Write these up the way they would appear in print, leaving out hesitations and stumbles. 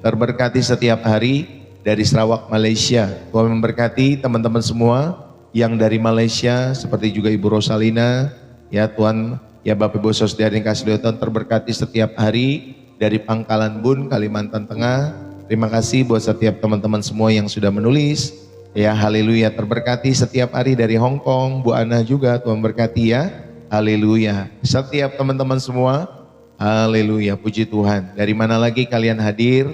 terberkati setiap hari dari Sarawak, Malaysia. Tuhan memberkati teman-teman semua yang dari Malaysia, seperti juga Ibu Rosalina, ya Tuhan, ya Bapak Ibu Saudara yang kasih Tuhan, terberkati setiap hari dari Pangkalan Bun, Kalimantan Tengah. Terima kasih buat setiap teman-teman semua yang sudah menulis, ya haleluya. Terberkati setiap hari dari Hong Kong, Bu Ana juga, Tuhan berkati ya, haleluya. Setiap teman-teman semua, haleluya, puji Tuhan. Dari mana lagi kalian hadir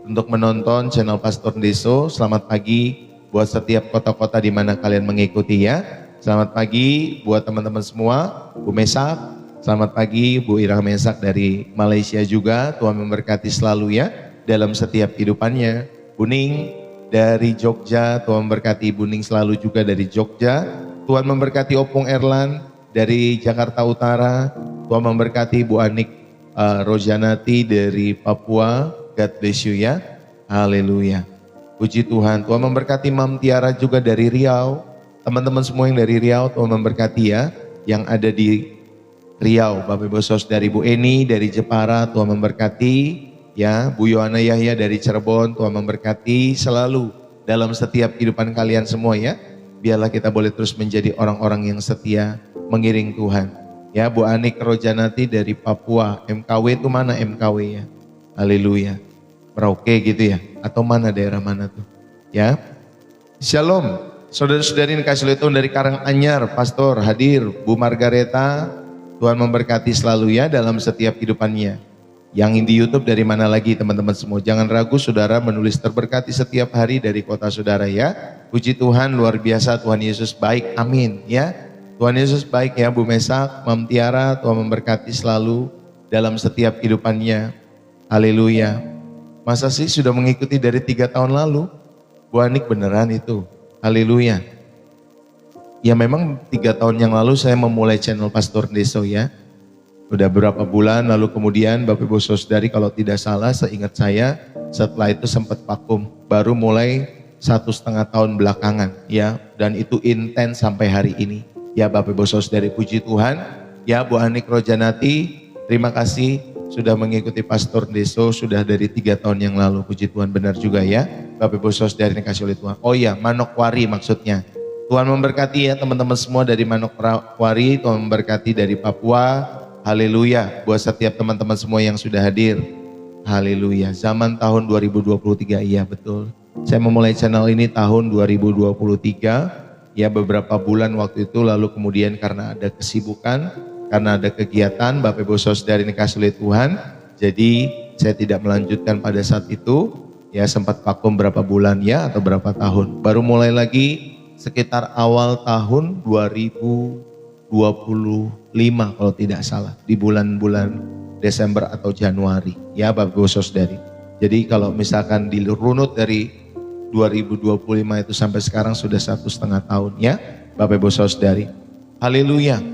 untuk menonton channel Pastor Deso? Selamat pagi buat setiap kota-kota di mana kalian mengikuti ya. Selamat pagi buat teman-teman semua. Bu Mesak, selamat pagi Bu Ira Mesak dari Malaysia juga. Tuhan memberkati selalu ya dalam setiap kehidupannya. Buning dari Jogja, Tuhan memberkati Buning selalu juga dari Jogja. Tuhan memberkati Opung Erlan dari Jakarta Utara. Tuhan memberkati Bu Anik Rojanati dari Papua. God bless you ya. Haleluya. Puji Tuhan. Tuhan memberkati Mam Tiara juga dari Riau. Teman-teman semua yang dari Riau, Tuhan memberkati ya. Yang ada di Riau, Bapak Ibu Saudara, dari Bu Eni dari Jepara, Tuhan memberkati ya. Bu Yohana Yahya dari Cirebon, Tuhan memberkati selalu dalam setiap kehidupan kalian semua ya. Biarlah kita boleh terus menjadi orang-orang yang setia mengiring Tuhan. Ya, Bu Anik Rojanati dari Papua. MKW itu mana MKW ya? Haleluya. Merauke gitu ya? Atau mana daerah mana tuh? Ya. Shalom. Saudara-saudari yang kasih Tuhan dari Karanganyar, Pastor hadir. Bu Margareta, Tuhan memberkati selalu ya dalam setiap kehidupannya. Yang di YouTube dari mana lagi teman-teman semua? Jangan ragu saudara menulis terberkati setiap hari dari kota saudara ya. Puji Tuhan, luar biasa, Tuhan Yesus baik, amin ya. Tuhan Yesus baik ya Bu Mesak, Mam Tiara, Tuhan memberkati selalu dalam setiap kehidupannya. Haleluya. Masa sih sudah mengikuti dari 3 tahun lalu? Bu Anik beneran itu. Haleluya. Ya memang 3 tahun yang lalu saya memulai channel Pastor Deso ya. Udah berapa bulan lalu kemudian Bapak Ibu Saudari kalau tidak salah seingat saya setelah itu sempat vakum. Baru mulai 1,5 tahun belakangan ya. Dan itu intens sampai hari ini. Ya Bapak Ibu Saudari, puji Tuhan. Ya Bu Anik Rojanati, terima kasih sudah mengikuti Pastor Deso sudah dari 3 tahun yang lalu. Puji Tuhan, benar juga ya Bapak Ibu Saudara yang kasih oleh Tuhan. Oh iya, Manokwari maksudnya. Tuhan memberkati ya teman-teman semua dari Manokwari. Tuhan memberkati dari Papua. Haleluya. Buat setiap teman-teman semua yang sudah hadir. Haleluya. Zaman tahun 2023, iya betul. Saya memulai channel ini tahun 2023. Ya beberapa bulan waktu itu, lalu kemudian karena ada kesibukan, karena ada kegiatan, Bapak Ibu Saudara yang dikasihi oleh Tuhan, jadi saya tidak melanjutkan pada saat itu, ya sempat vakum berapa bulan ya atau berapa tahun. Baru mulai lagi sekitar awal tahun 2025 kalau tidak salah, di bulan-bulan Desember atau Januari, ya Bapak Ibu Saudara. Jadi kalau misalkan dirunut dari 2025 itu sampai sekarang sudah 1,5 tahun ya Bapak Ibu Saudari. Haleluya.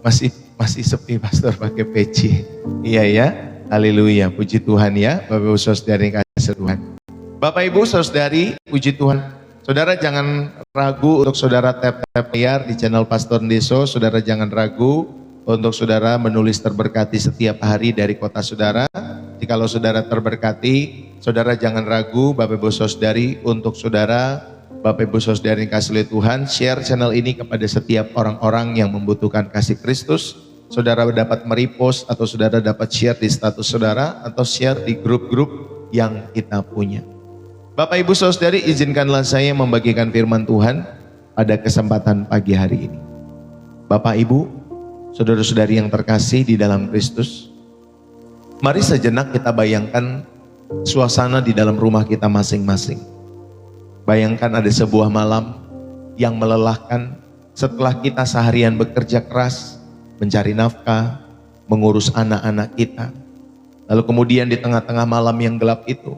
Masih sepi Pastor pakai peci. Iya ya. Haleluya. Puji Tuhan ya Bapak Ibu Saudari yang kasih Tuhan. Bapak Ibu Saudari, puji Tuhan. Saudara jangan ragu untuk saudara tap-tap layar di channel Pastor Deso. Saudara jangan ragu untuk saudara menulis terberkati setiap hari dari kota saudara. Jikalau saudara terberkati, saudara jangan ragu Bapak Ibu Saudari untuk saudara Bapak Ibu Saudari yang kasih oleh Tuhan, share channel ini kepada setiap orang-orang yang membutuhkan kasih Kristus. Saudara dapat merepost atau saudara dapat share di status saudara atau share di grup-grup yang kita punya. Bapak Ibu Saudari, izinkanlah saya membagikan firman Tuhan pada kesempatan pagi hari ini. Bapak Ibu, saudara-saudari yang terkasih di dalam Kristus, mari sejenak kita bayangkan suasana di dalam rumah kita masing-masing. Bayangkan ada sebuah malam yang melelahkan setelah kita seharian bekerja keras, mencari nafkah, mengurus anak-anak kita. Lalu kemudian di tengah-tengah malam yang gelap itu,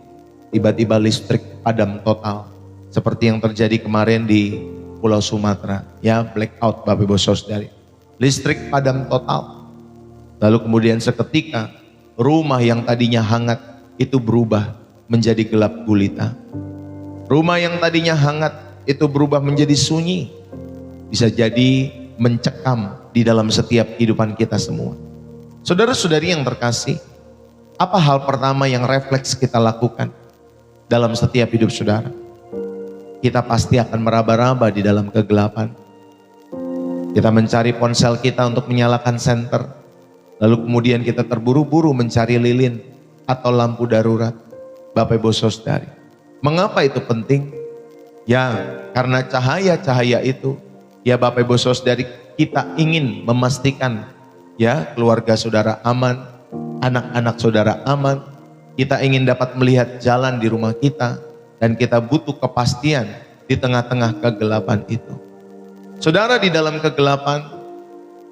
tiba-tiba listrik padam total. Seperti yang terjadi kemarin di Pulau Sumatera, ya blackout Bapak Ibu Saudari. Listrik padam total. Lalu kemudian seketika rumah yang tadinya hangat itu berubah menjadi gelap gulita. Rumah yang tadinya hangat itu berubah menjadi sunyi. Bisa jadi mencekam di dalam setiap kehidupan kita semua. Saudara-saudari yang terkasih, Apa hal pertama yang refleks kita lakukan dalam setiap hidup saudara? Kita pasti akan meraba-raba di dalam kegelapan. Kita mencari ponsel kita untuk menyalakan senter. Lalu kemudian kita terburu-buru mencari lilin atau lampu darurat. Bapak Ibu Saudari, mengapa itu penting? Ya, karena cahaya-cahaya itu, ya Bapak Ibu Saudari, kita ingin memastikan ya keluarga saudara aman, anak-anak saudara aman. Kita ingin dapat melihat jalan di rumah kita, dan kita butuh kepastian di tengah-tengah kegelapan itu. Saudara, di dalam kegelapan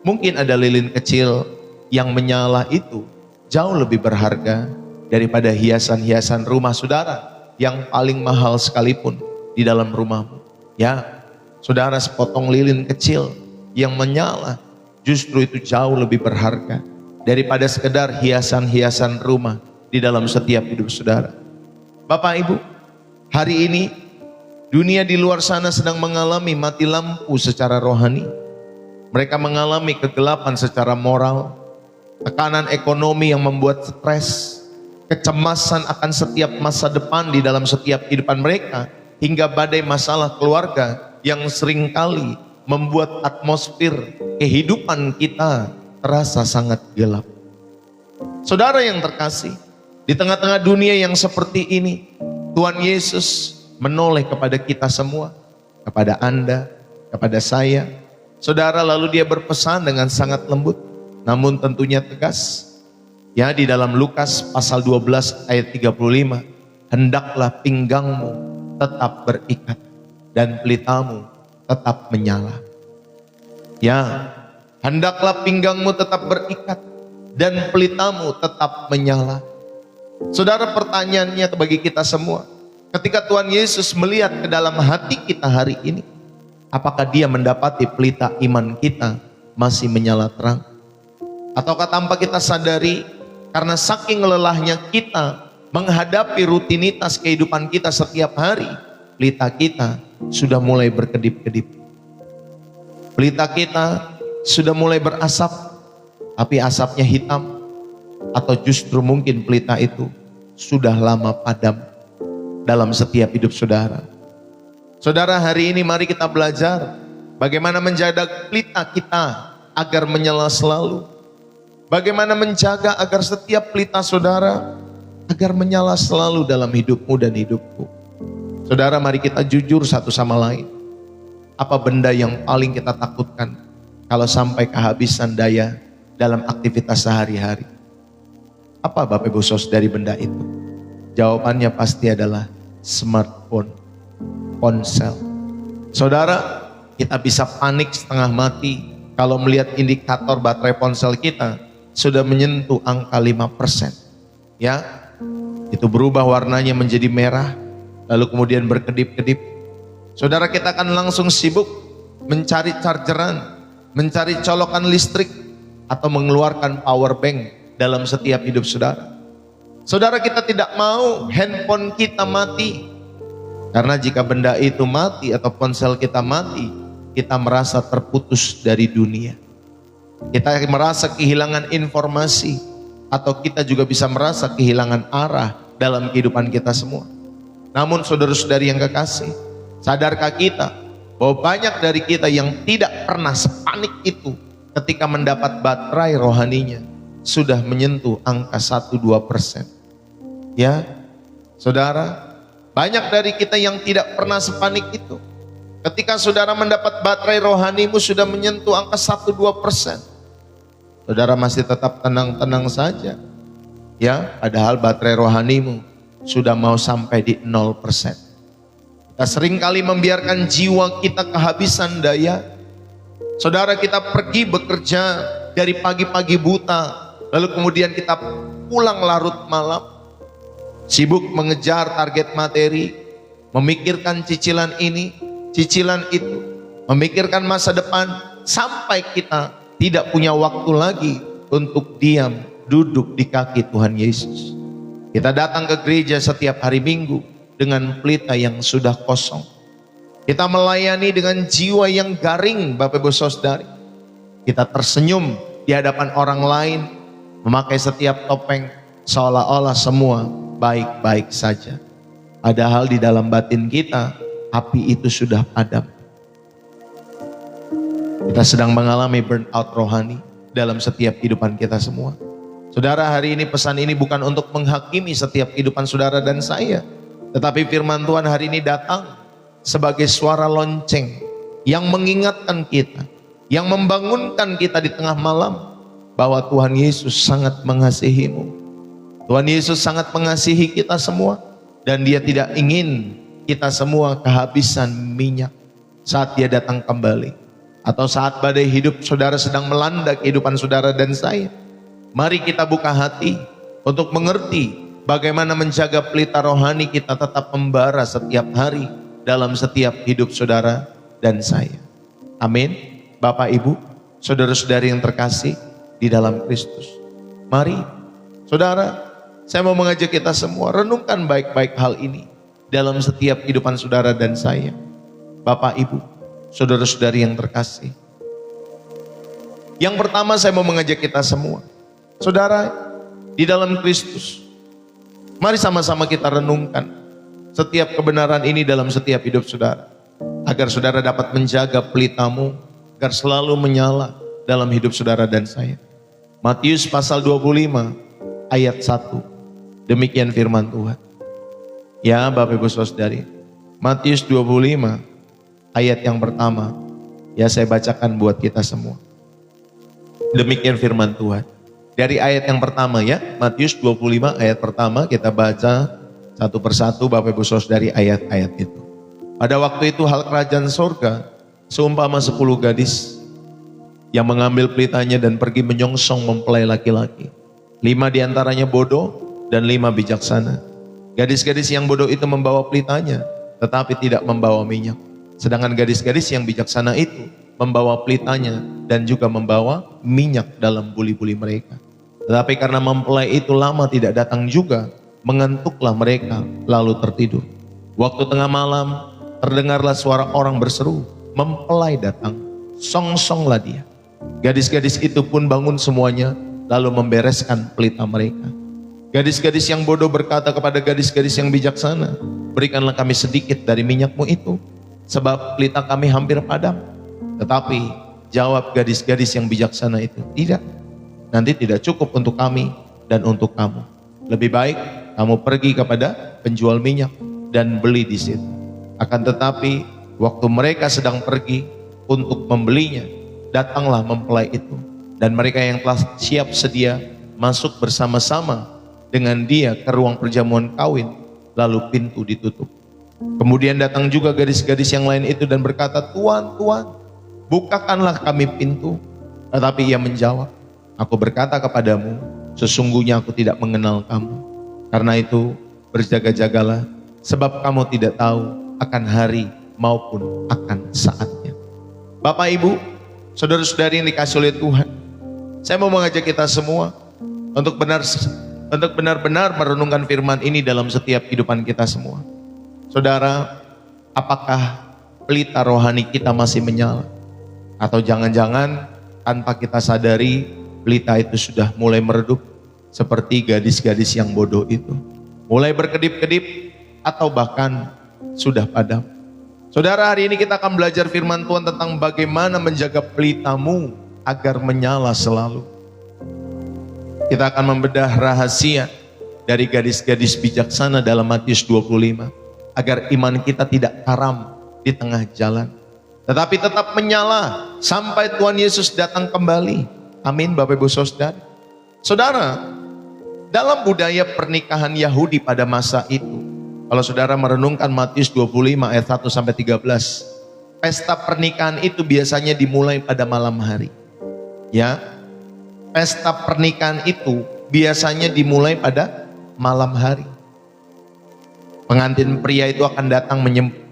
mungkin ada lilin kecil yang menyala, itu jauh lebih berharga daripada hiasan-hiasan rumah saudara yang paling mahal sekalipun di dalam rumahmu. Ya, saudara, sepotong lilin kecil yang menyala justru itu jauh lebih berharga daripada sekedar hiasan-hiasan rumah di dalam setiap hidup saudara. Bapak Ibu, hari ini dunia di luar sana sedang mengalami mati lampu secara rohani. Mereka mengalami kegelapan secara moral, tekanan ekonomi yang membuat stres, kecemasan akan setiap masa depan di dalam setiap kehidupan mereka, hingga badai masalah keluarga yang seringkali membuat atmosfer kehidupan kita terasa sangat gelap. Saudara yang terkasih, di tengah-tengah dunia yang seperti ini, Tuhan Yesus menoleh kepada kita semua, kepada Anda, kepada saya. Saudara, lalu dia berpesan dengan sangat lembut, namun tentunya tegas. Ya, di dalam Lukas pasal 12 ayat 35, hendaklah pinggangmu tetap berikat dan pelitamu tetap menyala. Ya, hendaklah pinggangmu tetap berikat dan pelitamu tetap menyala. Saudara, pertanyaannya bagi kita semua, ketika Tuhan Yesus melihat ke dalam hati kita hari ini, apakah dia mendapati pelita iman kita masih menyala terang? Ataukah tanpa kita sadari, karena saking lelahnya kita menghadapi rutinitas kehidupan kita setiap hari, pelita kita sudah mulai berkedip-kedip. Pelita kita sudah mulai berasap, tapi asapnya hitam. Atau justru mungkin pelita itu sudah lama padam dalam setiap hidup saudara. Saudara, hari ini mari kita belajar bagaimana menjaga pelita kita agar menyala selalu. Bagaimana menjaga agar setiap pelita saudara agar menyala selalu dalam hidupmu dan hidupku. Saudara, mari kita jujur satu sama lain. Apa benda yang paling kita takutkan kalau sampai kehabisan daya dalam aktivitas sehari-hari? Apa Bapak Ibu Saudari benda itu? Jawabannya pasti adalah smartphone, ponsel. Saudara, kita bisa panik setengah mati kalau melihat indikator baterai ponsel kita sudah menyentuh angka 5%. Ya, itu berubah warnanya menjadi merah, lalu kemudian berkedip-kedip. Saudara, kita akan langsung sibuk mencari chargeran, mencari colokan listrik, atau mengeluarkan power bank dalam setiap hidup saudara. Saudara, kita tidak mau handphone kita mati, karena jika benda itu mati atau ponsel kita mati, kita merasa terputus dari dunia. Kita merasa kehilangan informasi, atau kita juga bisa merasa kehilangan arah dalam kehidupan kita semua. Namun saudara-saudari yang kekasih, sadarkah kita bahwa banyak dari kita yang tidak pernah sepanik itu ketika mendapat baterai rohaninya sudah menyentuh angka 1-2%. Ya, saudara, banyak dari kita yang tidak pernah sepanik itu. Ketika saudara mendapat baterai rohanimu sudah menyentuh angka 1-2%. Saudara masih tetap tenang-tenang saja. Ya, padahal baterai rohanimu sudah mau sampai di 0%. Kita seringkali membiarkan jiwa kita kehabisan daya. Saudara, kita pergi bekerja dari pagi-pagi buta, lalu kemudian kita pulang larut malam, sibuk mengejar target materi, memikirkan cicilan ini, cicilan itu, memikirkan masa depan, sampai kita tidak punya waktu lagi untuk diam, duduk di kaki Tuhan Yesus. Kita datang ke gereja setiap hari Minggu dengan pelita yang sudah kosong. Kita melayani dengan jiwa yang garing, Bapak Ibu Saudari. Kita tersenyum di hadapan orang lain, memakai setiap topeng seolah-olah semua baik-baik saja. Padahal di dalam batin kita, api itu sudah padam. Kita sedang mengalami burnout rohani dalam setiap kehidupan kita semua. Saudara, hari ini pesan ini bukan untuk menghakimi setiap kehidupan saudara dan saya. Tetapi firman Tuhan hari ini datang sebagai suara lonceng yang mengingatkan kita, yang membangunkan kita di tengah malam bahwa Tuhan Yesus sangat mengasihimu. Tuhan Yesus sangat mengasihi kita semua dan Dia tidak ingin kita semua kehabisan minyak saat Dia datang kembali atau saat badai hidup saudara sedang melanda kehidupan saudara dan saya. Mari kita buka hati untuk mengerti bagaimana menjaga pelita rohani kita tetap membara setiap hari dalam setiap hidup saudara dan saya. Amin. Bapak, Ibu, saudara-saudari yang terkasih di dalam Kristus. Mari, saudara, saya mau mengajak kita semua renungkan baik-baik hal ini dalam setiap kehidupan saudara dan saya. Bapak, Ibu, saudara-saudari yang terkasih. Yang pertama saya mau mengajak kita semua, saudara, di dalam Kristus. Mari sama-sama kita renungkan setiap kebenaran ini dalam setiap hidup saudara. Agar saudara dapat menjaga pelitamu, agar selalu menyala dalam hidup saudara dan saya. Matius pasal 25 ayat 1. Demikian firman Tuhan. Ya Bapak Ibu Saudari, Matius 25 ayat yang pertama. Ya saya bacakan buat kita semua. Demikian firman Tuhan. Dari ayat yang pertama ya, Matius 25 ayat pertama kita baca satu persatu Bapak Ibu Saudari ayat-ayat itu. Pada waktu itu hal kerajaan sorga seumpama 10 gadis yang mengambil pelitanya dan pergi menyongsong mempelai laki-laki. 5 diantaranya bodoh dan 5 bijaksana. Gadis-gadis yang bodoh itu membawa pelitanya tetapi tidak membawa minyak. Sedangkan gadis-gadis yang bijaksana itu membawa pelitanya dan juga membawa minyak dalam buli-buli mereka. Tetapi karena mempelai itu lama tidak datang juga, mengantuklah mereka lalu tertidur. Waktu tengah malam terdengarlah suara orang berseru, mempelai datang, songsonglah dia. Gadis-gadis itu pun bangun semuanya lalu membereskan pelita mereka. Gadis-gadis yang bodoh berkata kepada gadis-gadis yang bijaksana, berikanlah kami sedikit dari minyakmu itu, sebab pelita kami hampir padam. Tetapi jawab gadis-gadis yang bijaksana itu, tidak, nanti tidak cukup untuk kami dan untuk kamu. Lebih baik kamu pergi kepada penjual minyak dan beli di situ. Akan tetapi waktu mereka sedang pergi untuk membelinya, datanglah mempelai itu. Dan mereka yang telah siap sedia masuk bersama-sama dengan dia ke ruang perjamuan kawin, lalu pintu ditutup. Kemudian datang juga gadis-gadis yang lain itu dan berkata, Tuan, Tuan, bukakanlah kami pintu. Tetapi ia menjawab, aku berkata kepadamu, sesungguhnya aku tidak mengenal kamu. Karena itu berjaga-jagalah, sebab kamu tidak tahu akan hari maupun akan saatnya. Bapak, Ibu, saudara-saudari yang dikasih oleh Tuhan, saya mau mengajak kita semua untuk benar-benar merenungkan firman ini dalam setiap kehidupan kita semua. Saudara, apakah pelita rohani kita masih menyala? Atau jangan-jangan tanpa kita sadari pelita itu sudah mulai meredup seperti gadis-gadis yang bodoh itu. Mulai berkedip-kedip atau bahkan sudah padam. Saudara, hari ini kita akan belajar firman Tuhan tentang bagaimana menjaga pelitamu agar menyala selalu. Kita akan membedah rahasia dari gadis-gadis bijaksana dalam Matius 25. Agar iman kita tidak karam di tengah jalan, tetapi tetap menyala sampai Tuhan Yesus datang kembali. Amin Bapak Ibu Saudara. Saudara, dalam budaya pernikahan Yahudi pada masa itu, kalau saudara merenungkan Matius 25 ayat 1 sampai 13, pesta pernikahan itu biasanya dimulai pada malam hari. Ya, pesta pernikahan itu biasanya dimulai pada malam hari. Pengantin pria itu akan datang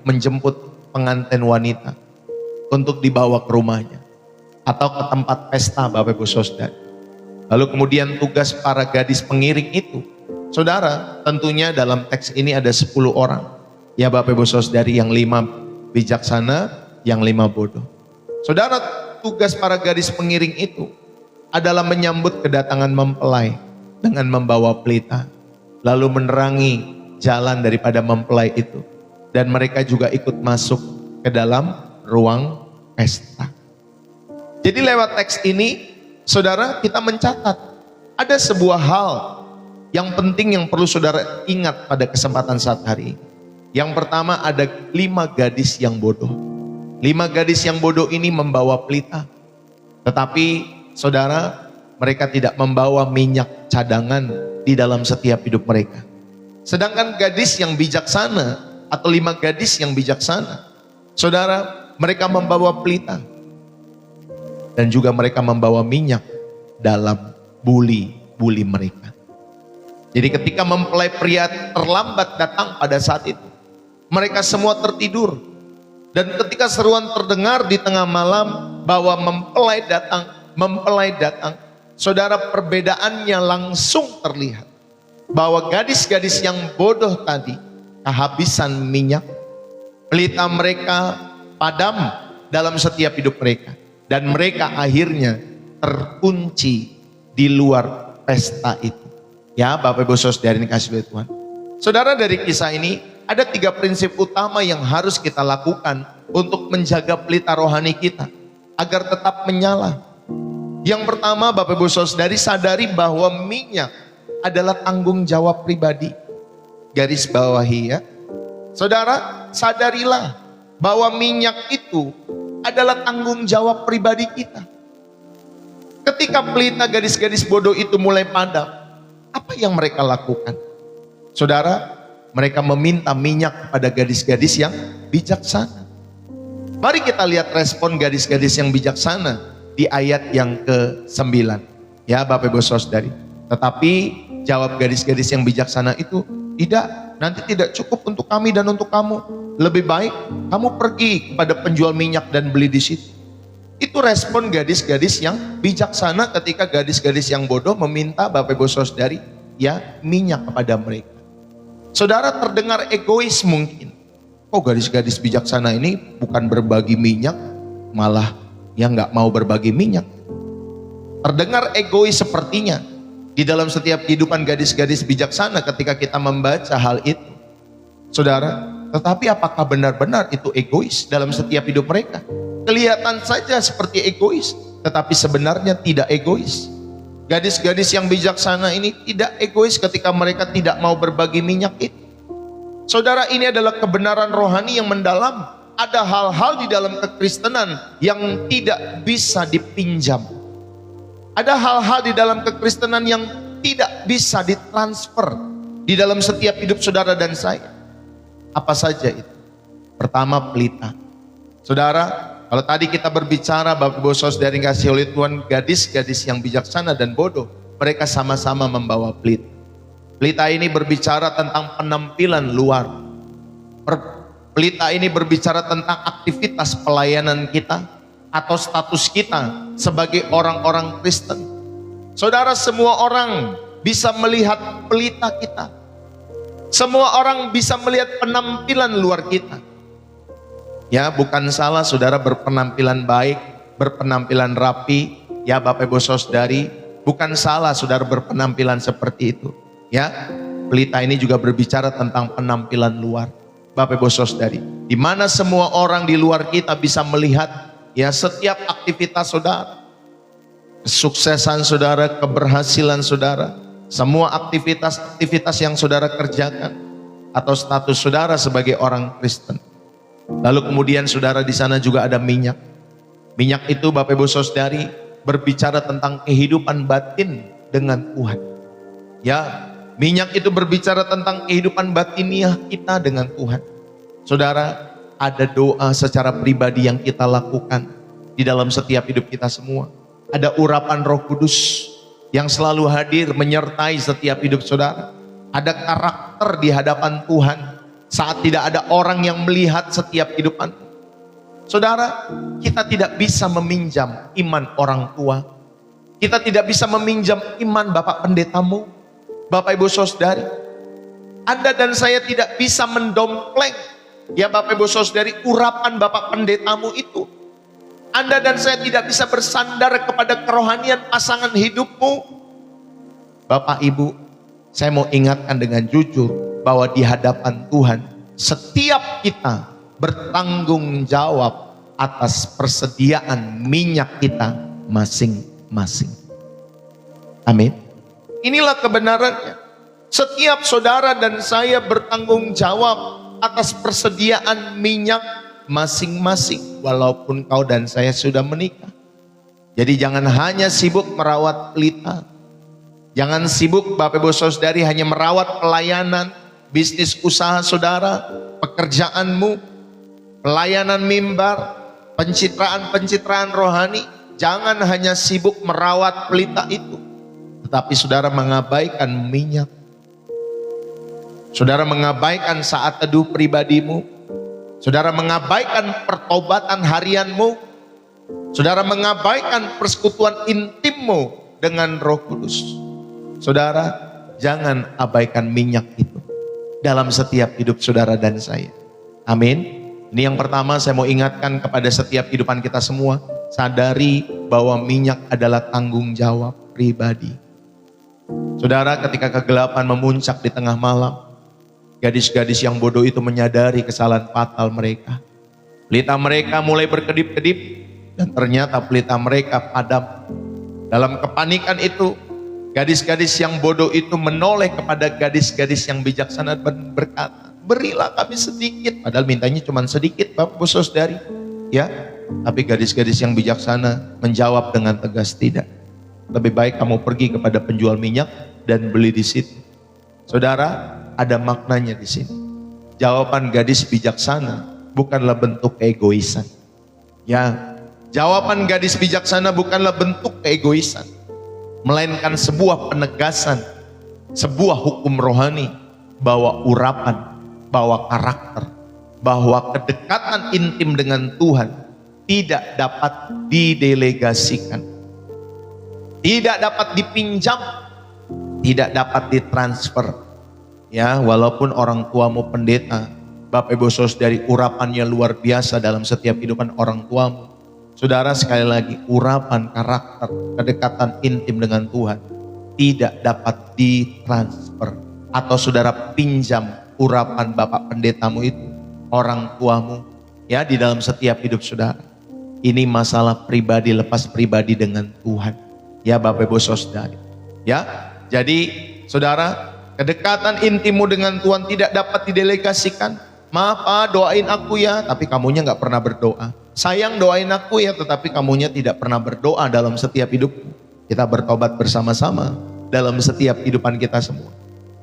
menjemput pengantin wanita untuk dibawa ke rumahnya atau ke tempat pesta Bapak Ibu Saudara. Lalu kemudian tugas para gadis pengiring itu, saudara, tentunya dalam teks ini ada 10 orang. Ya Bapak Ibu Saudari, yang 5 bijaksana, yang 5 bodoh. Saudara, tugas para gadis pengiring itu adalah menyambut kedatangan mempelai dengan membawa pelita, lalu menerangi jalan daripada mempelai itu. Dan mereka juga ikut masuk ke dalam ruang pesta. Jadi lewat teks ini, saudara, kita mencatat ada sebuah hal yang penting yang perlu saudara ingat pada kesempatan saat hari ini. Yang pertama, ada 5 gadis yang bodoh. 5 gadis yang bodoh ini membawa pelita. Tetapi saudara, mereka tidak membawa minyak cadangan di dalam setiap hidup mereka. Sedangkan gadis yang bijaksana, atau 5 gadis yang bijaksana, saudara, mereka membawa pelita. Dan juga mereka membawa minyak dalam buli-buli mereka. Jadi ketika mempelai pria terlambat datang pada saat itu, mereka semua tertidur. Dan ketika seruan terdengar di tengah malam bahwa mempelai datang, saudara, perbedaannya langsung terlihat. Bahwa gadis-gadis yang bodoh tadi kehabisan minyak, pelita mereka padam dalam setiap hidup mereka. Dan mereka akhirnya terkunci di luar pesta itu. Ya, Bapak Ibu Saudara yang dikasihi oleh Tuhan. Saudara, dari kisah ini ada 3 prinsip utama yang harus kita lakukan untuk menjaga pelita rohani kita agar tetap menyala. Yang pertama, Bapak Ibu Saudari, sadari bahwa minyak adalah tanggung jawab pribadi. Garis bawahi ya. Saudara, sadarilah bahwa minyak itu adalah tanggung jawab pribadi kita. Ketika pelita gadis-gadis bodoh itu mulai padam, apa yang mereka lakukan? Saudara, mereka meminta minyak kepada gadis-gadis yang bijaksana. Mari kita lihat respon gadis-gadis yang bijaksana di ayat yang ke-9. Ya, Bapak Ibu Saudari. Tetapi jawab gadis-gadis yang bijaksana itu, tidak, nanti tidak cukup untuk kami dan untuk kamu. Lebih baik kamu pergi kepada penjual minyak dan beli di situ. Itu respon gadis-gadis yang bijaksana ketika gadis-gadis yang bodoh meminta Bapak Ibu Saudari ya minyak kepada mereka. Saudara, terdengar egois mungkin. Oh, gadis-gadis bijaksana ini bukan berbagi minyak, malah yang nggak mau berbagi minyak. Terdengar egois sepertinya di dalam setiap kehidupan gadis-gadis bijaksana ketika kita membaca hal itu. Saudara, tetapi apakah benar-benar itu egois dalam setiap hidup mereka? Kelihatan saja seperti egois, tetapi sebenarnya tidak egois. Gadis-gadis yang bijaksana ini tidak egois ketika mereka tidak mau berbagi minyak itu. Saudara, ini adalah kebenaran rohani yang mendalam. Ada hal-hal di dalam kekristenan yang tidak bisa dipinjam. Ada hal-hal di dalam kekristenan yang tidak bisa ditransfer di dalam setiap hidup saudara dan saya. Apa saja itu? Pertama, pelita. Saudara, kalau tadi kita berbicara Bapak Ibu Saudara yang dikasihi oleh Tuhan, gadis-gadis yang bijaksana dan bodoh, mereka sama-sama membawa pelita. Pelita ini berbicara tentang penampilan luar. Pelita ini berbicara tentang aktivitas pelayanan kita atau status kita sebagai orang-orang Kristen. Saudara, semua orang bisa melihat pelita kita. Semua orang bisa melihat penampilan luar kita. Ya, bukan salah saudara berpenampilan baik, berpenampilan rapi. Ya, Bapak Ibu Saudari, bukan salah saudara berpenampilan seperti itu. Ya, pelita ini juga berbicara tentang penampilan luar. Bapak Ibu Saudari, di mana semua orang di luar kita bisa melihat ya setiap aktivitas saudara, kesuksesan saudara, keberhasilan saudara, semua aktivitas yang saudara kerjakan atau status saudara sebagai orang Kristen. Lalu kemudian saudara, di sana juga ada minyak. Minyak itu Bapak Ibu Saudari berbicara tentang kehidupan batin dengan Tuhan. Ya, minyak itu berbicara tentang kehidupan batiniah kita dengan Tuhan. Saudara, ada doa secara pribadi yang kita lakukan di dalam setiap hidup kita semua. Ada urapan Roh Kudus yang selalu hadir menyertai setiap hidup saudara. Ada karakter di hadapan Tuhan saat tidak ada orang yang melihat setiap kehidupan. Saudara, kita tidak bisa meminjam iman orang tua. Kita tidak bisa meminjam iman Bapak Pendetamu, Bapak Ibu Saudari. Anda dan saya tidak bisa mendompleng ya Bapak Ibu Saudari urapan Bapak Pendetamu itu. Anda dan saya tidak bisa bersandar kepada kerohanian pasangan hidupmu. Bapak Ibu, saya mau ingatkan dengan jujur bahwa di hadapan Tuhan setiap kita bertanggung jawab atas persediaan minyak kita masing-masing. Amin. Inilah kebenarannya. Setiap saudara dan saya bertanggung jawab atas persediaan minyak masing-masing, walaupun kau dan saya sudah menikah. Jadi jangan hanya sibuk merawat pelita, jangan sibuk Bapak Ibu Saudari hanya merawat pelayanan, bisnis usaha saudara, pekerjaanmu, pelayanan mimbar, pencitraan-pencitraan rohani. Jangan hanya sibuk merawat pelita itu, tetapi saudara mengabaikan minyak. Saudara mengabaikan saat teduh pribadimu. Saudara mengabaikan pertobatan harianmu. Saudara mengabaikan persekutuan intimmu dengan Roh Kudus. Saudara, jangan abaikan minyak itu dalam setiap hidup saudara dan saya. Amin. Ini yang pertama saya mau ingatkan kepada setiap kehidupan kita semua. Sadari bahwa minyak adalah tanggung jawab pribadi. Saudara, ketika kegelapan memuncak di tengah malam, gadis-gadis yang bodoh itu menyadari kesalahan fatal mereka. Pelita mereka mulai berkedip-kedip dan ternyata pelita mereka padam. Dalam kepanikan itu, gadis-gadis yang bodoh itu menoleh kepada gadis-gadis yang bijaksana dan berkata, berilah kami sedikit. Padahal mintanya cuma sedikit, Bapak Ibu Saudari. Ya, tapi gadis-gadis yang bijaksana menjawab dengan tegas, tidak. Lebih baik kamu pergi kepada penjual minyak dan beli di situ. Saudara, ada maknanya di sini. Jawaban gadis bijaksana bukanlah bentuk keegoisan. Ya, jawaban gadis bijaksana bukanlah bentuk keegoisan, melainkan sebuah penegasan, sebuah hukum rohani bahwa urapan, bahwa karakter, bahwa kedekatan intim dengan Tuhan tidak dapat didelegasikan, tidak dapat dipinjam, tidak dapat ditransfer. Ya, walaupun orang tuamu pendeta, Bapak Ibu Saudari, urapannya luar biasa dalam setiap kehidupan orang tuamu. Saudara, sekali lagi, urapan, karakter, kedekatan intim dengan Tuhan tidak dapat ditransfer. Atau saudara pinjam urapan Bapak pendetamu itu, orang tuamu, ya, di dalam setiap hidup saudara. Ini masalah pribadi, lepas pribadi dengan Tuhan. Ya Bapak Ibu Saudari. Ya, jadi saudara, kedekatan intimmu dengan Tuhan tidak dapat didelegasikan. Maaf Pak, doain aku ya, tapi kamunya nggak pernah berdoa. Sayang, doain aku ya, tetapi kamunya tidak pernah berdoa dalam setiap hidup. Kita bertobat bersama-sama dalam setiap kehidupan kita semua.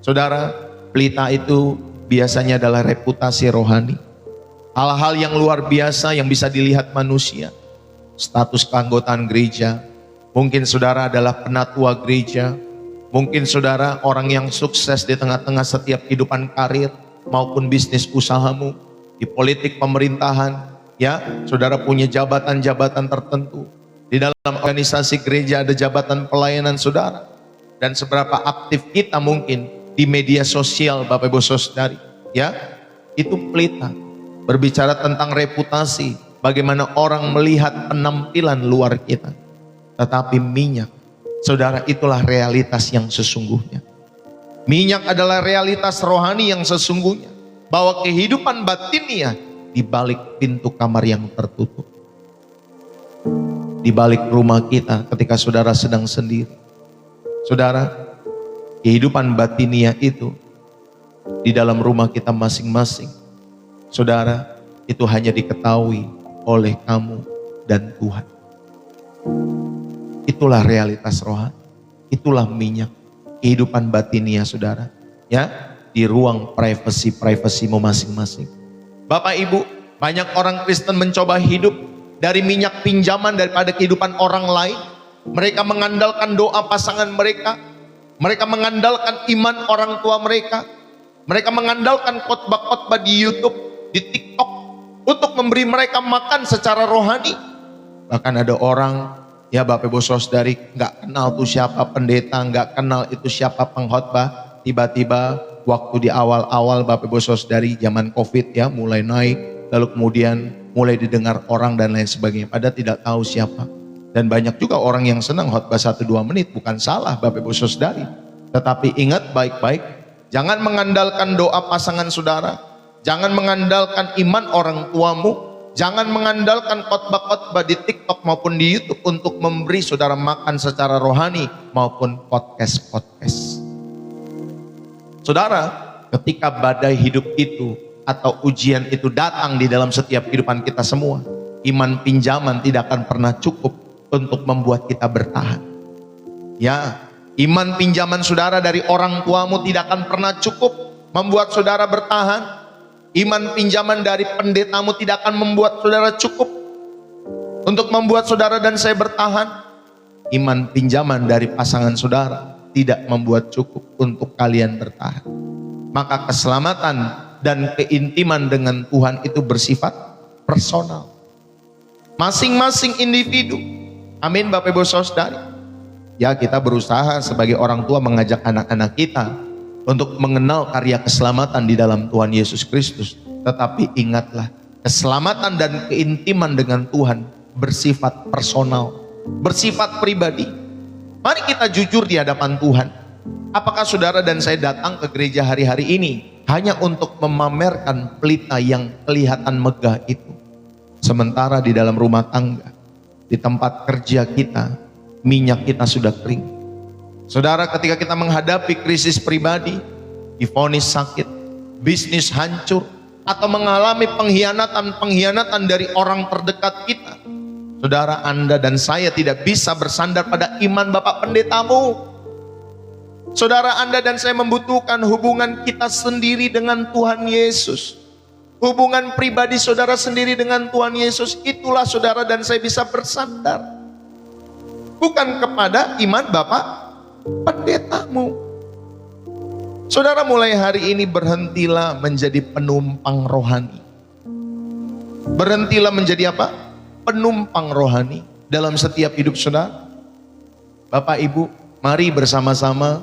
Saudara, pelita itu biasanya adalah reputasi rohani. Hal-hal yang luar biasa yang bisa dilihat manusia. Status keanggotaan gereja. Mungkin saudara adalah penatua gereja. Mungkin saudara orang yang sukses di tengah-tengah setiap kehidupan karir maupun bisnis usahamu, di politik pemerintahan, ya, saudara punya jabatan-jabatan tertentu. Di dalam organisasi gereja ada jabatan pelayanan saudara. Dan seberapa aktif kita mungkin di media sosial Bapak Ibu Saudari, ya, itu pelita. Berbicara tentang reputasi, bagaimana orang melihat penampilan luar kita. Tetapi minyak, saudara, itulah realitas yang sesungguhnya. Minyak adalah realitas rohani yang sesungguhnya. Bahwa kehidupan batinnya di balik pintu kamar yang tertutup. Di balik rumah kita ketika saudara sedang sendiri. Saudara, kehidupan batinia itu di dalam rumah kita masing-masing. Saudara, itu hanya diketahui oleh kamu dan Tuhan. Itulah realitas rohani, itulah minyak kehidupan batinia saudara, ya, di ruang privasimu masing-masing. Bapak Ibu, banyak orang Kristen mencoba hidup dari minyak pinjaman daripada kehidupan orang lain. Mereka mengandalkan doa pasangan mereka, mereka mengandalkan iman orang tua mereka, mereka mengandalkan khotbah-khotbah di YouTube, di TikTok untuk memberi mereka makan secara rohani. Bahkan ada orang, ya Bapak Ibu Saudari, nggak kenal tuh siapa pendeta, nggak kenal itu siapa pengkhotbah. Tiba-tiba waktu di awal-awal Bapak Ibu Saudari zaman COVID ya mulai naik, lalu kemudian mulai didengar orang dan lain sebagainya. Padahal tidak tahu siapa. Dan banyak juga orang yang senang khotbah 1-2 menit, bukan salah Bapak Ibu Saudari. Tetapi ingat baik-baik, jangan mengandalkan doa pasangan saudara, jangan mengandalkan iman orang tuamu, jangan mengandalkan khotbah-khotbah di TikTok maupun di YouTube untuk memberi saudara makan secara rohani maupun podcast-podcast. Saudara, ketika badai hidup itu atau ujian itu datang di dalam setiap kehidupan kita semua, iman pinjaman tidak akan pernah cukup untuk membuat kita bertahan. Ya, iman pinjaman saudara dari orang tuamu tidak akan pernah cukup membuat saudara bertahan. Iman pinjaman dari pendetamu tidak akan membuat saudara cukup untuk membuat saudara dan saya bertahan. Iman pinjaman dari pasangan saudara tidak membuat cukup untuk kalian bertahan. Maka keselamatan dan keintiman dengan Tuhan itu bersifat personal. Masing-masing individu. Amin Bapak Ibu Saudari. Ya, kita berusaha sebagai orang tua mengajak anak-anak kita untuk mengenal karya keselamatan di dalam Tuhan Yesus Kristus. Tetapi ingatlah, keselamatan dan keintiman dengan Tuhan bersifat personal, bersifat pribadi. Mari kita jujur di hadapan Tuhan. Apakah saudara dan saya datang ke gereja hari-hari ini hanya untuk memamerkan pelita yang kelihatan megah itu? Sementara di dalam rumah tangga, di tempat kerja kita, minyak kita sudah kering. Saudara, ketika kita menghadapi krisis pribadi, divonis sakit, bisnis hancur, atau mengalami pengkhianatan dari orang terdekat kita, saudara, Anda dan saya tidak bisa bersandar pada iman Bapak Pendetamu. Saudara, Anda dan saya membutuhkan hubungan kita sendiri dengan Tuhan Yesus. Hubungan pribadi saudara sendiri dengan Tuhan Yesus, itulah saudara dan saya bisa bersandar. Bukan kepada iman Bapak Pendetamu. Saudara, mulai hari ini berhentilah menjadi penumpang rohani. Berhentilah menjadi apa? Penumpang rohani dalam setiap hidup saudara. Bapak Ibu, mari bersama-sama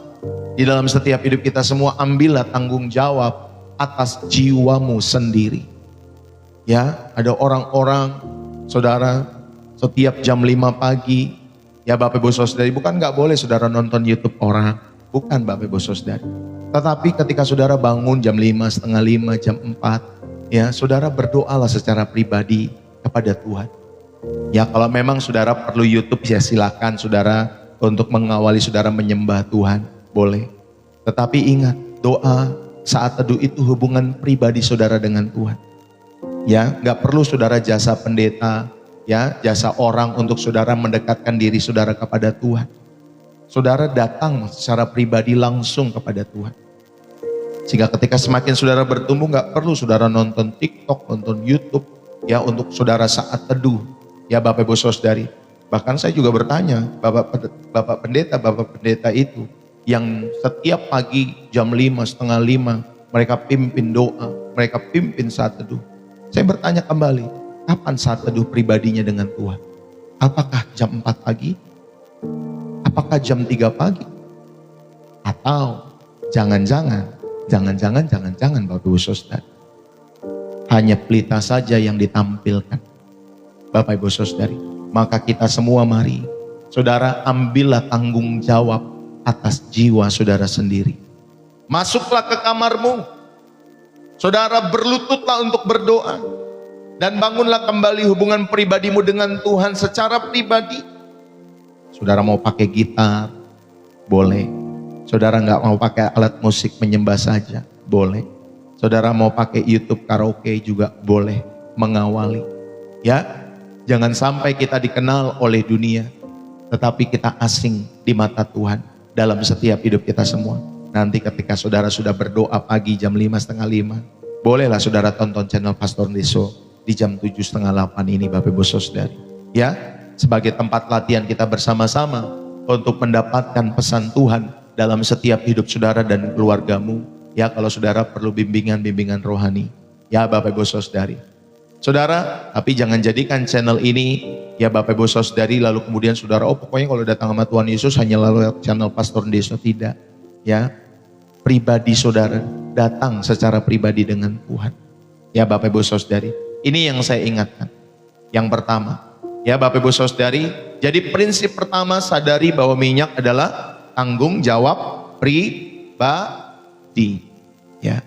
di dalam setiap hidup kita semua ambillah tanggung jawab atas jiwamu sendiri. Ya, ada orang-orang saudara setiap jam 5 pagi, ya Bapak Ibu Saudari, bukan nggak boleh saudara nonton YouTube orang, bukan Bapak Ibu Saudari. Tetapi ketika saudara bangun jam 5, setengah 5, jam 4, ya saudara berdoalah secara pribadi kepada Tuhan. Ya, kalau memang saudara perlu YouTube, ya silakan saudara untuk mengawali saudara menyembah Tuhan, boleh. Tetapi ingat, doa saat teduh itu hubungan pribadi saudara dengan Tuhan. Ya, nggak perlu saudara jasa pendeta, ya jasa orang untuk saudara mendekatkan diri saudara kepada Tuhan. Saudara datang secara pribadi langsung kepada Tuhan. Sehingga ketika semakin saudara bertumbuh, nggak perlu saudara nonton TikTok, nonton YouTube, ya untuk saudara saat teduh. Ya Bapak Ibu Saudari, bahkan saya juga bertanya, Bapak Pendeta itu yang setiap pagi jam 5, setengah 5 mereka pimpin doa, mereka pimpin saat teduh. Saya bertanya kembali, kapan saat teduh pribadinya dengan Tuhan? Apakah jam 4 pagi? Apakah jam 3 pagi? Atau jangan-jangan Bapak Ibu Saudara, hanya pelita saja yang ditampilkan. Bapak Ibu Saudari, maka kita semua mari, saudara, ambillah tanggung jawab atas jiwa saudara sendiri. Masuklah ke kamarmu, saudara, berlututlah untuk berdoa, dan bangunlah kembali hubungan pribadimu dengan Tuhan secara pribadi. Saudara mau pakai gitar, boleh. Saudara nggak mau pakai alat musik menyembah saja, boleh. Saudara mau pakai YouTube karaoke juga boleh, mengawali. Ya, jangan sampai kita dikenal oleh dunia, tetapi kita asing di mata Tuhan dalam setiap hidup kita semua. Nanti ketika saudara sudah berdoa pagi jam 5, setengah 5, bolehlah saudara tonton channel Pastor Deso di jam 7, setengah 8 ini Bapak Ibu Saudari. Ya, sebagai tempat latihan kita bersama-sama untuk mendapatkan pesan Tuhan dalam setiap hidup saudara dan keluargamu. Ya, kalau saudara perlu bimbingan-bimbingan rohani, ya Bapak Ibu Saudari. Saudara, tapi jangan jadikan channel ini, ya Bapak Ibu Saudari, lalu kemudian saudara, oh pokoknya kalau datang sama Tuhan Yesus hanya lalu channel Pastor Deso. Tidak. Ya, pribadi saudara, datang secara pribadi dengan Tuhan. Ya Bapak Ibu Saudari, ini yang saya ingatkan. Yang pertama, ya Bapak Ibu Saudari, jadi prinsip pertama, sadari bahwa minyak adalah tanggung jawab pribadi. Ya.